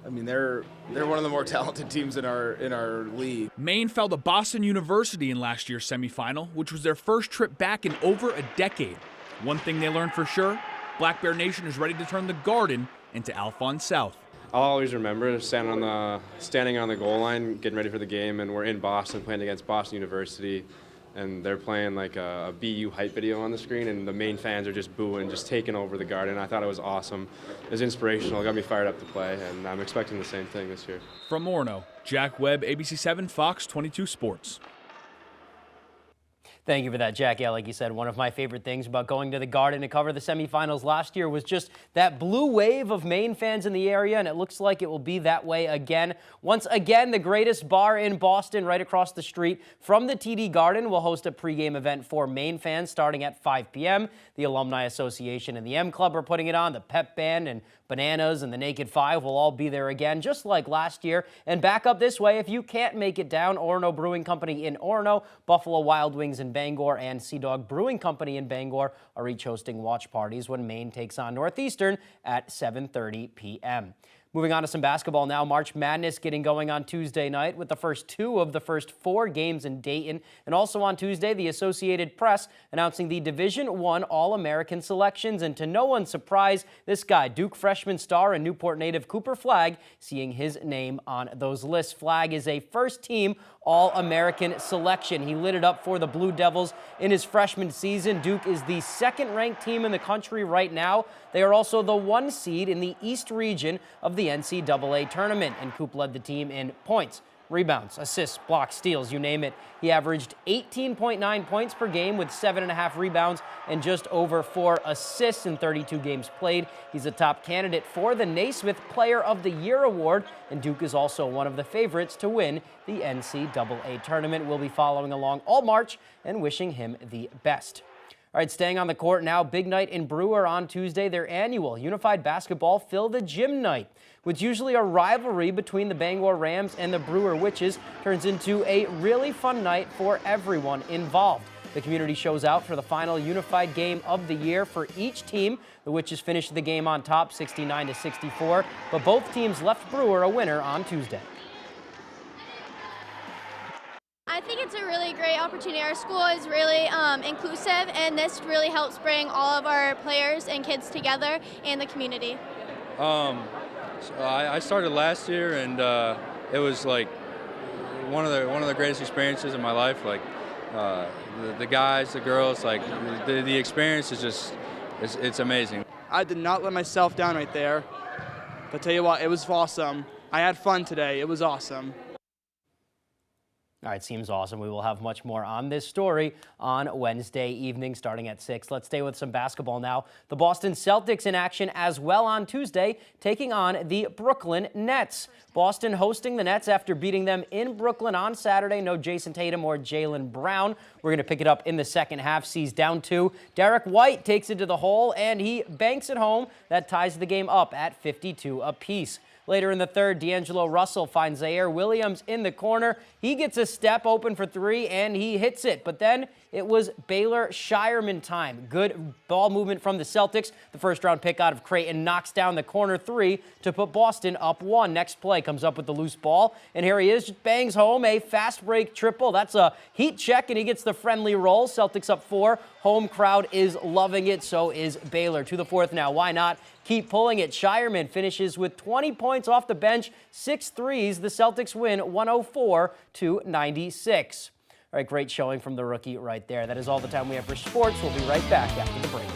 I mean, they're one of the more talented teams in our league. Maine fell to Boston University in last year's semifinal, which was their first trip back in over a decade. One thing they learned for sure, Black Bear Nation is ready to turn the Garden into Alphonse South. I'll always remember standing on the goal line, getting ready for the game, and we're in Boston playing against Boston University, and they're playing like a BU hype video on the screen, and the Maine fans are just booing, just taking over the Garden. I thought it was awesome. It was inspirational. It got me fired up to play, and I'm expecting the same thing this year. From Orono, Jack Webb, ABC 7, Fox 22 Sports. Thank you for that, Jack. Yeah, like you said, one of my favorite things about going to the Garden to cover the semifinals last year was just that blue wave of Maine fans in the area, and it looks like it will be that way again. Once again, the greatest bar in Boston, right across the street from the TD Garden, will host a pregame event for Maine fans starting at 5 p.m. The Alumni Association and the M Club are putting it on. The Pep Band and Bananas and the Naked Five will all be there again, just like last year. And back up this way, if you can't make it down, Orono Brewing Company in Orono, Buffalo Wild Wings in Bangor, and Sea Dog Brewing Company in Bangor are each hosting watch parties when Maine takes on Northeastern at 7:30 p.m. Moving on to some basketball now. March Madness getting going on Tuesday night with the first 2 of the first 4 games in Dayton. And also on Tuesday, the Associated Press announcing the Division I All-American selections. And to no one's surprise, this guy, Duke freshman star and Newport native Cooper Flagg, seeing his name on those lists. Flagg is a first-team All-American selection. He lit it up for the Blue Devils in his freshman season. Duke is the second-ranked team in the country right now. They are also the 1 seed in the East region of the NCAA tournament, and Coop led the team in points, rebounds, assists, blocks, steals, you name it. He averaged 18.9 points per game with 7.5 rebounds and just over 4 assists in 32 games played. He's a top candidate for the Naismith Player of the Year award, and Duke is also one of the favorites to win the NCAA tournament. We'll be following along all March and wishing him the best. All right, staying on the court now, big night in Brewer on Tuesday, their annual Unified Basketball Fill the Gym night. What's usually a rivalry between the Bangor Rams and the Brewer Witches turns into a really fun night for everyone involved. The community shows out for the final unified game of the year for each team. The Witches finished the game on top 69-64, but both teams left Brewer a winner on Tuesday. I think it's a really great opportunity. Our school is really inclusive, and this really helps bring all of our players and kids together and the community. So I started last year, and it was like one of the greatest experiences of my life. Like the guys, the girls, like the experience is just it's amazing. I did not let myself down right there. But tell you what, it was awesome. I had fun today. It was awesome. All right, seems awesome. We will have much more on this story on Wednesday evening starting at 6. Let's stay with some basketball now. The Boston Celtics in action as well on Tuesday, taking on the Brooklyn Nets. Boston hosting the Nets after beating them in Brooklyn on Saturday. No Jason Tatum or Jaylen Brown. We're going to pick it up in the second half. Sees down 2. Derek White takes it to the hole, and he banks it home. That ties the game up at 52 apiece. Later in the third, D'Angelo Russell finds Zaire Williams in the corner. He gets a step open for 3, and he hits it. But then it was Baylor Shireman time. Good ball movement from the Celtics. The first-round pick out of Creighton knocks down the corner 3 to put Boston up 1. Next play comes up with the loose ball, and here he is, just bangs home a fast break triple. That's a heat check, and he gets the friendly roll. Celtics up 4. Home crowd is loving it. So is Baylor. To the fourth now. Why not? Keep pulling it. Shireman finishes with 20 points off the bench, 6 threes. The Celtics win 104-96. All right, great showing from the rookie right there. That is all the time we have for sports. We'll be right back after the break.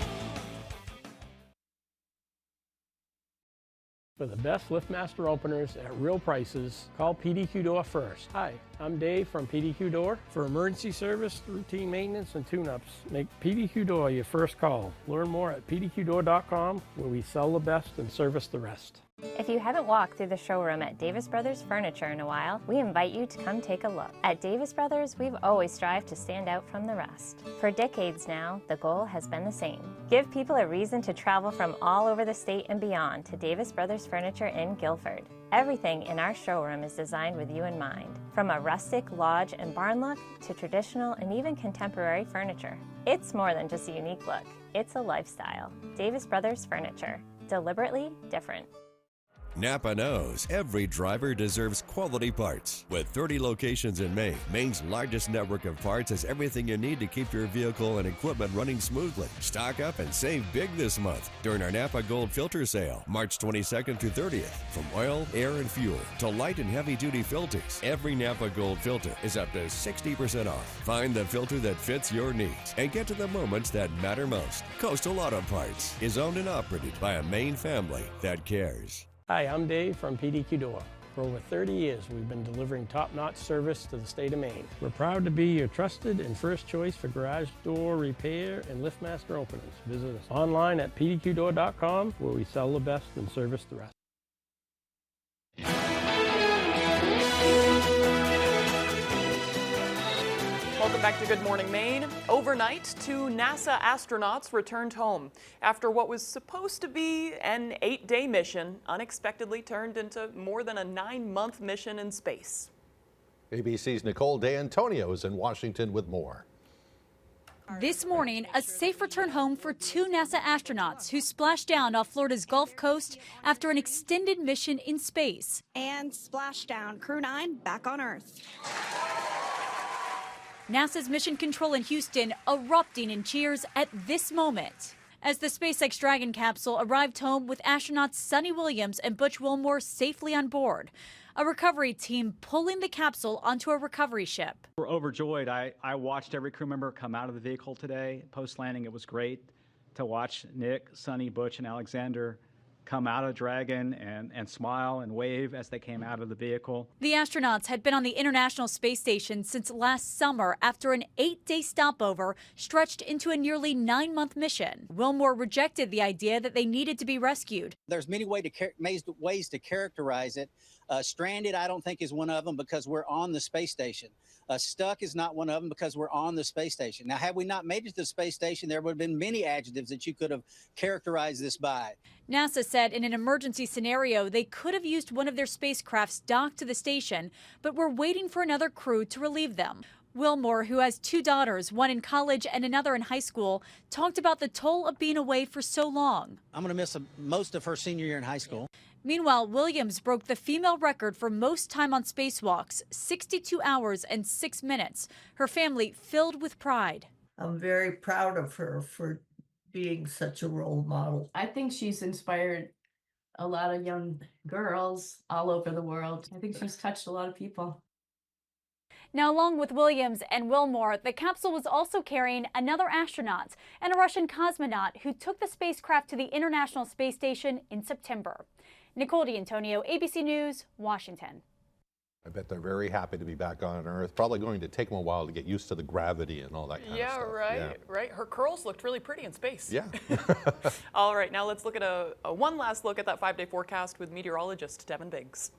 For the best LiftMaster openers at real prices, call PDQ Door first. Hi, I'm Dave from PDQ Door. For emergency service, routine maintenance, and tune-ups, make PDQ Door your first call. Learn more at pdqdoor.com, where we sell the best and service the rest. If you haven't walked through the showroom at Davis Brothers Furniture in a while, we invite you to come take a look. At Davis Brothers, we've always strived to stand out from the rest. For decades now, the goal has been the same. Give people a reason to travel from all over the state and beyond to Davis Brothers Furniture in Guilford. Everything in our showroom is designed with you in mind, from a rustic lodge and barn look to traditional and even contemporary furniture. It's more than just a unique look, it's a lifestyle. Davis Brothers Furniture, deliberately different. Napa knows every driver deserves quality parts. With 30 locations in Maine, Maine's largest network of parts has everything you need to keep your vehicle and equipment running smoothly. Stock up and save big this month during our Napa Gold Filter Sale, March 22nd through 30th. From oil, air, and fuel to light and heavy-duty filters, every Napa Gold filter is up to 60% off. Find the filter that fits your needs and get to the moments that matter most. Coastal Auto Parts is owned and operated by a Maine family that cares. Hi, I'm Dave from PDQ Door. For over 30 years, we've been delivering top-notch service to the state of Maine. We're proud to be your trusted and first choice for garage door repair and LiftMaster openings. Visit us online at pdqdoor.com, where we sell the best and service the rest. Welcome back to Good Morning Maine. Overnight, 2 NASA astronauts returned home after what was supposed to be an 8-day mission unexpectedly turned into more than a 9-month mission in space. ABC's Nicole D'Antonio is in Washington with more. This morning, a safe return home for 2 NASA astronauts who splashed down off Florida's Gulf Coast after an extended mission in space. And splashdown, Crew 9 back on Earth. NASA's Mission Control in Houston erupting in cheers at this moment as the SpaceX Dragon capsule arrived home with astronauts Sunny Williams and Butch Wilmore safely on board. A recovery team pulling the capsule onto a recovery ship. We're overjoyed. I watched every crew member come out of the vehicle today. Post-landing, it was great to watch Nick, Sunny, Butch, and Alexander come out of Dragon and smile and wave as they came out of the vehicle. The astronauts had been on the International Space Station since last summer after an 8-day stopover stretched into a nearly 9-month mission. Wilmore rejected the idea that they needed to be rescued. There's many ways to characterize it. Stranded, I don't think, is one of them because we're on the space station. Stuck is not one of them because we're on the space station. Now, had we not made it to the space station, there would have been many adjectives that you could have characterized this by. NASA said in an emergency scenario, they could have used one of their spacecrafts docked to the station, but were waiting for another crew to relieve them. Wilmore, who has 2 daughters, one in college and another in high school, talked about the toll of being away for so long. I'm going to miss most of her senior year in high school. Meanwhile, Williams broke the female record for most time on spacewalks, 62 hours and 6 minutes. Her family filled with pride. I'm very proud of her for being such a role model. I think she's inspired a lot of young girls all over the world. I think she's touched a lot of people. Now, along with Williams and Wilmore, the capsule was also carrying another astronaut and a Russian cosmonaut who took the spacecraft to the International Space Station in September. Nicole D'Antonio, ABC News, Washington. I bet they're very happy to be back on Earth. Probably going to take them a while to get used to the gravity and all that kind of stuff. Right. Her curls looked really pretty in space. Yeah. All right, now let's look at one last look at that 5-day forecast with meteorologist Devin Biggs.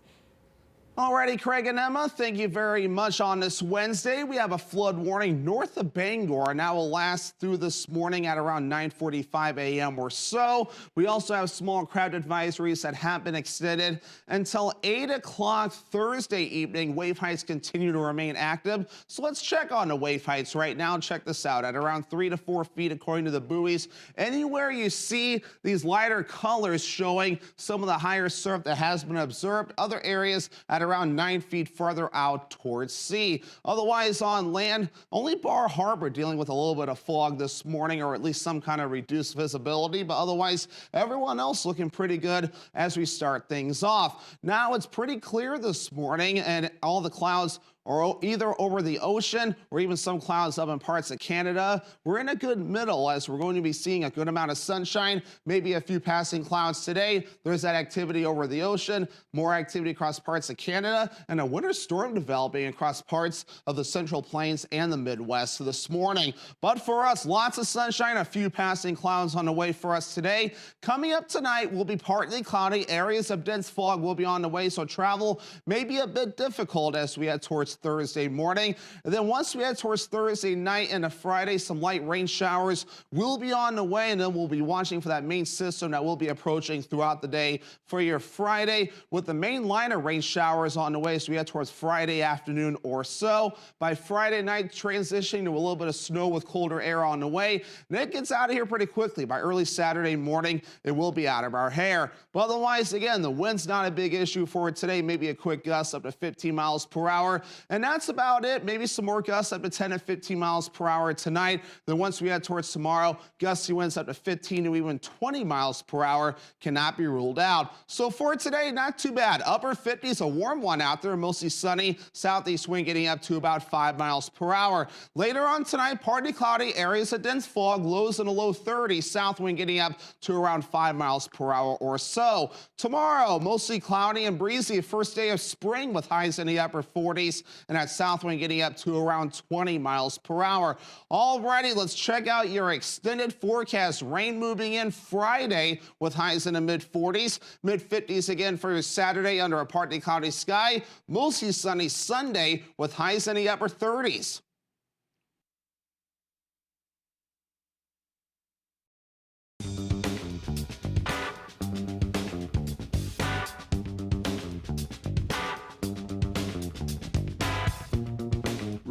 Alrighty, Craig and Emma, thank you very much. On this Wednesday, we have a flood warning north of Bangor, and that will last through this morning at around 9:45 a.m. or so. We also have small crowd advisories that have been extended until 8 o'clock Thursday evening. Wave heights continue to remain active, so let's check on the wave heights right now. Check this out, at around 3 to 4 feet according to the buoys. Anywhere you see these lighter colors showing some of the higher surf that has been observed, other areas at around 9 feet farther out towards sea. Otherwise on land, only Bar Harbor dealing with a little bit of fog this morning, or at least some kind of reduced visibility, but otherwise everyone else looking pretty good as we start things off. Now it's pretty clear this morning, and all the clouds or either over the ocean or even some clouds up in parts of Canada. We're in a good middle as we're going to be seeing a good amount of sunshine, maybe a few passing clouds today. There's that activity over the ocean, more activity across parts of Canada, and a winter storm developing across parts of the Central Plains and the Midwest this morning. But for us, lots of sunshine, a few passing clouds on the way for us today. Coming up tonight will be partly cloudy. Areas of dense fog will be on the way, so travel may be a bit difficult as we head towards Thursday morning. And then once we head towards Thursday night and Friday, some light rain showers will be on the way, and then we'll be watching for that main system that will be approaching throughout the day for your Friday, with the main line of rain showers on the way as we head towards Friday afternoon or so. By Friday night, transitioning to a little bit of snow with colder air on the way. And it gets out of here pretty quickly. By early Saturday morning, it will be out of our hair. But otherwise, again, the wind's not a big issue for today. Maybe a quick gust up to 15 miles per hour. And that's about it. Maybe some more gusts up to 10 and 15 miles per hour tonight. Then once we head towards tomorrow, gusty winds up to 15 to even 20 miles per hour cannot be ruled out. So for today, not too bad. Upper 50s, a warm one out there, mostly sunny. Southeast wind getting up to about 5 miles per hour. Later on tonight, partly cloudy, areas of dense fog, lows in the low 30s. South wind getting up to around 5 miles per hour or so. Tomorrow, mostly cloudy and breezy. First day of spring with highs in the upper 40s. And that south wind getting up to around 20 miles per hour. Alrighty, let's check out your extended forecast. Rain moving in Friday with highs in the mid-40s. Mid-50s again for your Saturday under a partly cloudy sky. Mostly sunny Sunday with highs in the upper 30s.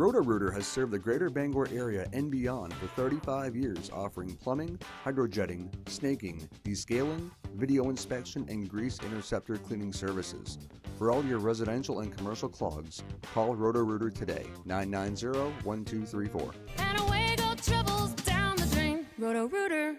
Roto-Rooter has served the greater Bangor area and beyond for 35 years, offering plumbing, hydrojetting, snaking, descaling, video inspection, and grease interceptor cleaning services. For all your residential and commercial clogs, call Roto-Rooter today, 990-1234. And away go troubles down the drain. Roto-Rooter.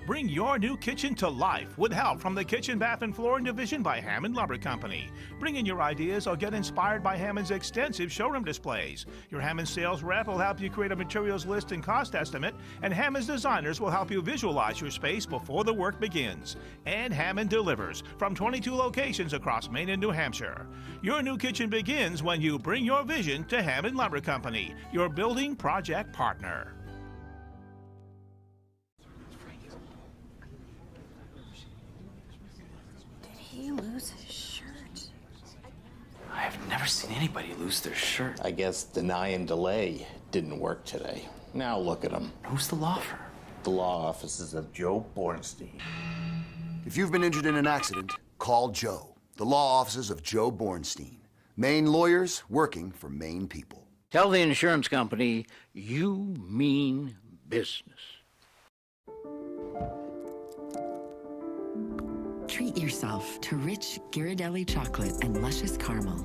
Bring your new kitchen to life with help from the Kitchen, Bath, and Flooring Division by Hammond Lumber Company. Bring in your ideas or get inspired by Hammond's extensive showroom displays. Your Hammond sales rep will help you create a materials list and cost estimate, and Hammond's designers will help you visualize your space before the work begins. And Hammond delivers from 22 locations across Maine and New Hampshire. Your new kitchen begins when you bring your vision to Hammond Lumber Company, your building project partner. He lose his shirt. I've never seen anybody lose their shirt. I guess deny and delay didn't work today. Now look at him. Who's the law firm? The law offices of Joe Bornstein. If you've been injured in an accident, call Joe. The law offices of Joe Bornstein. Maine lawyers working for Maine people. Tell the insurance company you mean business. Treat yourself to rich Ghirardelli chocolate and luscious caramel.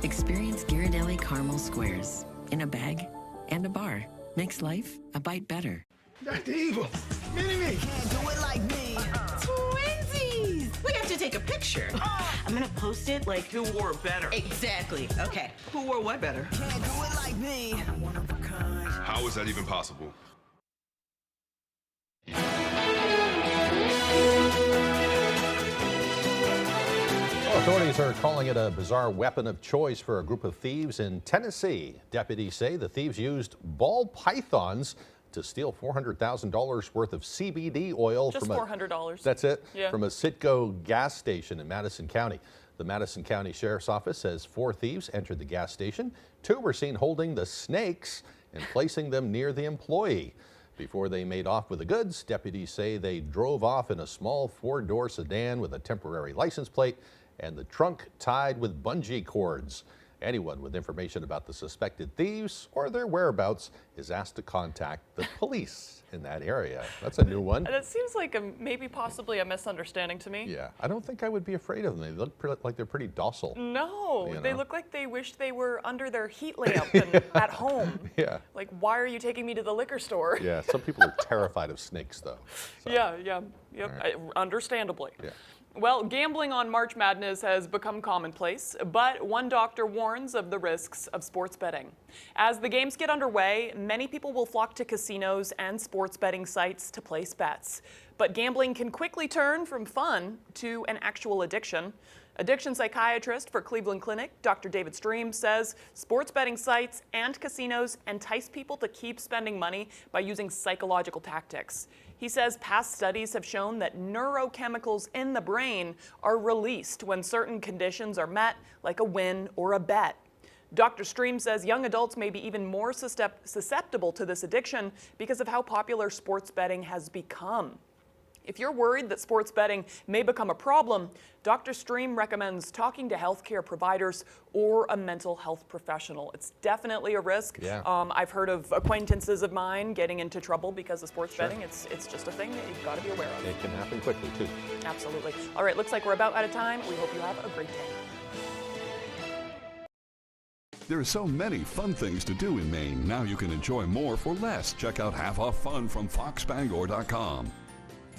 Experience Ghirardelli caramel squares in a bag and a bar. Makes life a bite better. Dr. Evil, Mini-Me. Can't do it like me. Twinsies. We have to take a picture. I'm gonna post it like Who wore it better? exactly. Okay. Who wore what better? Can't do it like me. How is that even possible? Authorities are calling it a bizarre weapon of choice for a group of thieves in Tennessee. Deputies say the thieves used ball pythons to steal $400,000 worth of CBD oil Just from $400. That's it? Yeah. From a Citgo gas station in Madison County. The Madison County Sheriff's Office says 4 thieves entered the gas station. 2 were seen holding the snakes and placing them near the employee. Before they made off with the goods, deputies say they drove off in a small 4-door sedan with a temporary license plate and the trunk tied with bungee cords. Anyone with information about the suspected thieves or their whereabouts is asked to contact the police in that area. That's a new one. And it seems like maybe possibly a misunderstanding to me. Yeah, I don't think I would be afraid of them. They look like they're pretty docile. No, You they know? look like they wish they were under their heat lamp and at home. Yeah. Like, why are you taking me to the liquor store? Yeah, some people are terrified of snakes, though. So. Yeah, yep, Right. Understandably. Yeah. Well, gambling on March Madness has become commonplace, but one doctor warns of the risks of sports betting. As the games get underway, many people will flock to casinos and sports betting sites to place bets. But gambling can quickly turn from fun to an actual addiction. Addiction psychiatrist for Cleveland Clinic, Dr. David Stream, says sports betting sites and casinos entice people to keep spending money by using psychological tactics. He says past studies have shown that neurochemicals in the brain are released when certain conditions are met, like a win or a bet. Dr. Stream says young adults may be even more susceptible to this addiction because of how popular sports betting has become. If you're worried that sports betting may become a problem, Dr. Stream recommends talking to healthcare providers or a mental health professional. It's definitely a risk. Yeah. I've heard of acquaintances of mine getting into trouble because of sports betting. It's just a thing that you've got to be aware of. It can happen quickly, too. Absolutely. All right, looks like we're about out of time. We hope you have a great day. There are so many fun things to do in Maine. Now you can enjoy more for less. Check out Half Off Fun from foxbangor.com.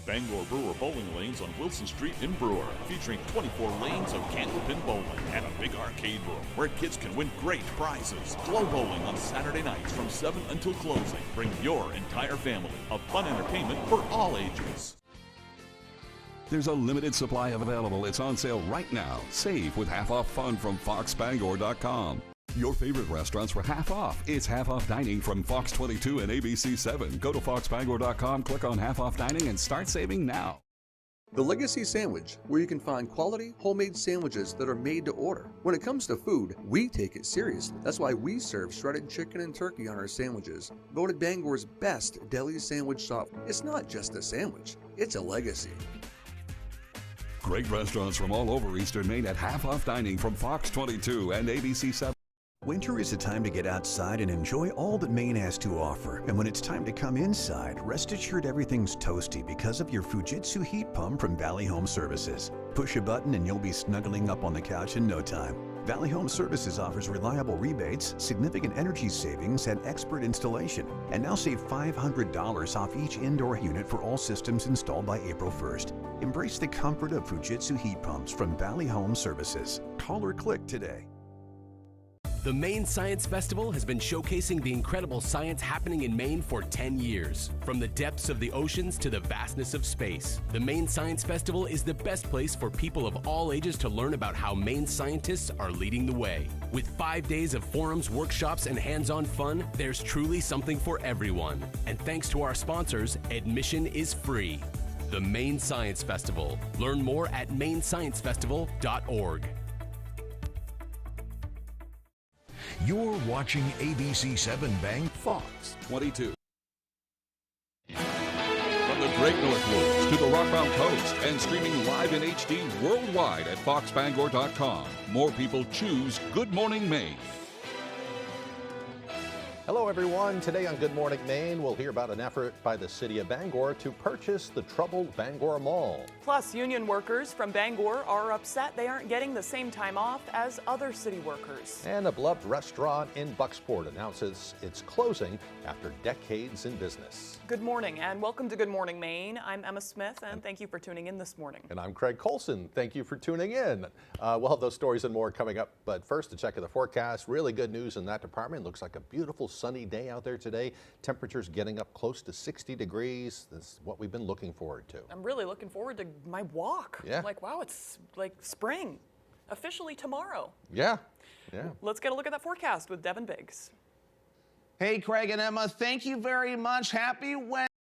Bangor Brewer bowling lanes on Wilson Street in Brewer, featuring 24 lanes of candlepin bowling and a big arcade room where kids can win great prizes. Glow bowling on Saturday nights from 7 until closing. Bring your entire family of fun entertainment for all ages. There's a limited supply available. It's on sale right now. Save with Half Off Fun from foxbangor.com. Your favorite restaurants for half off. It's Half Off Dining from Fox 22 and ABC 7. Go to foxbangor.com, click on Half Off Dining, and start saving now. The Legacy Sandwich, where you can find quality, homemade sandwiches that are made to order. When it comes to food, we take it serious. That's why we serve shredded chicken and turkey on our sandwiches. Voted Bangor's best deli sandwich shop. It's not just a sandwich, it's a legacy. Great restaurants from all over Eastern Maine at half-off dining from Fox 22 and ABC 7. Winter is a time to get outside and enjoy all that Maine has to offer. And when it's time to come inside, rest assured everything's toasty because of your Fujitsu heat pump from Valley Home Services. Push a button and you'll be snuggling up on the couch in no time. Valley Home Services offers reliable rebates, significant energy savings, and expert installation. And now save $500 off each indoor unit for all systems installed by April 1st. Embrace the comfort of Fujitsu heat pumps from Valley Home Services. Call or click today. The Maine Science Festival has been showcasing the incredible science happening in Maine for 10 years. From the depths of the oceans to the vastness of space, the Maine Science Festival is the best place for people of all ages to learn about how Maine scientists are leading the way. With 5 days of forums, workshops, and hands-on fun, there's truly something for everyone. And thanks to our sponsors, admission is free. The Maine Science Festival. Learn more at mainsciencefestival.org. You're watching ABC 7 Bang Fox 22. From the Great North Woods to the Rock Mountain Coast and streaming live in HD worldwide at foxbangor.com. More people choose Good Morning Maine. Hello, everyone. Today on Good Morning Maine, we'll hear about an effort by the city of Bangor to purchase the troubled Bangor Mall. Plus, union workers from Bangor are upset they aren't getting the same time off as other city workers. And a beloved restaurant in Bucksport announces it's closing after decades in business. Good morning and welcome to Good Morning Maine. I'm Emma Smith and thank you for tuning in this morning. And I'm Craig Colson. Thank you for tuning in. We'll have those stories and more coming up. But first, a check of the forecast. Really good news in that department. Looks like a beautiful sunny day out there today. Temperatures getting up close to 60 degrees. That's what we've been looking forward to. I'm really looking forward to my walk. Yeah. Like, wow, it's like spring. Officially tomorrow. Yeah. Let's get a look at that forecast with Devin Biggs. Hey, Craig and Emma, thank you very much. Happy Wednesday.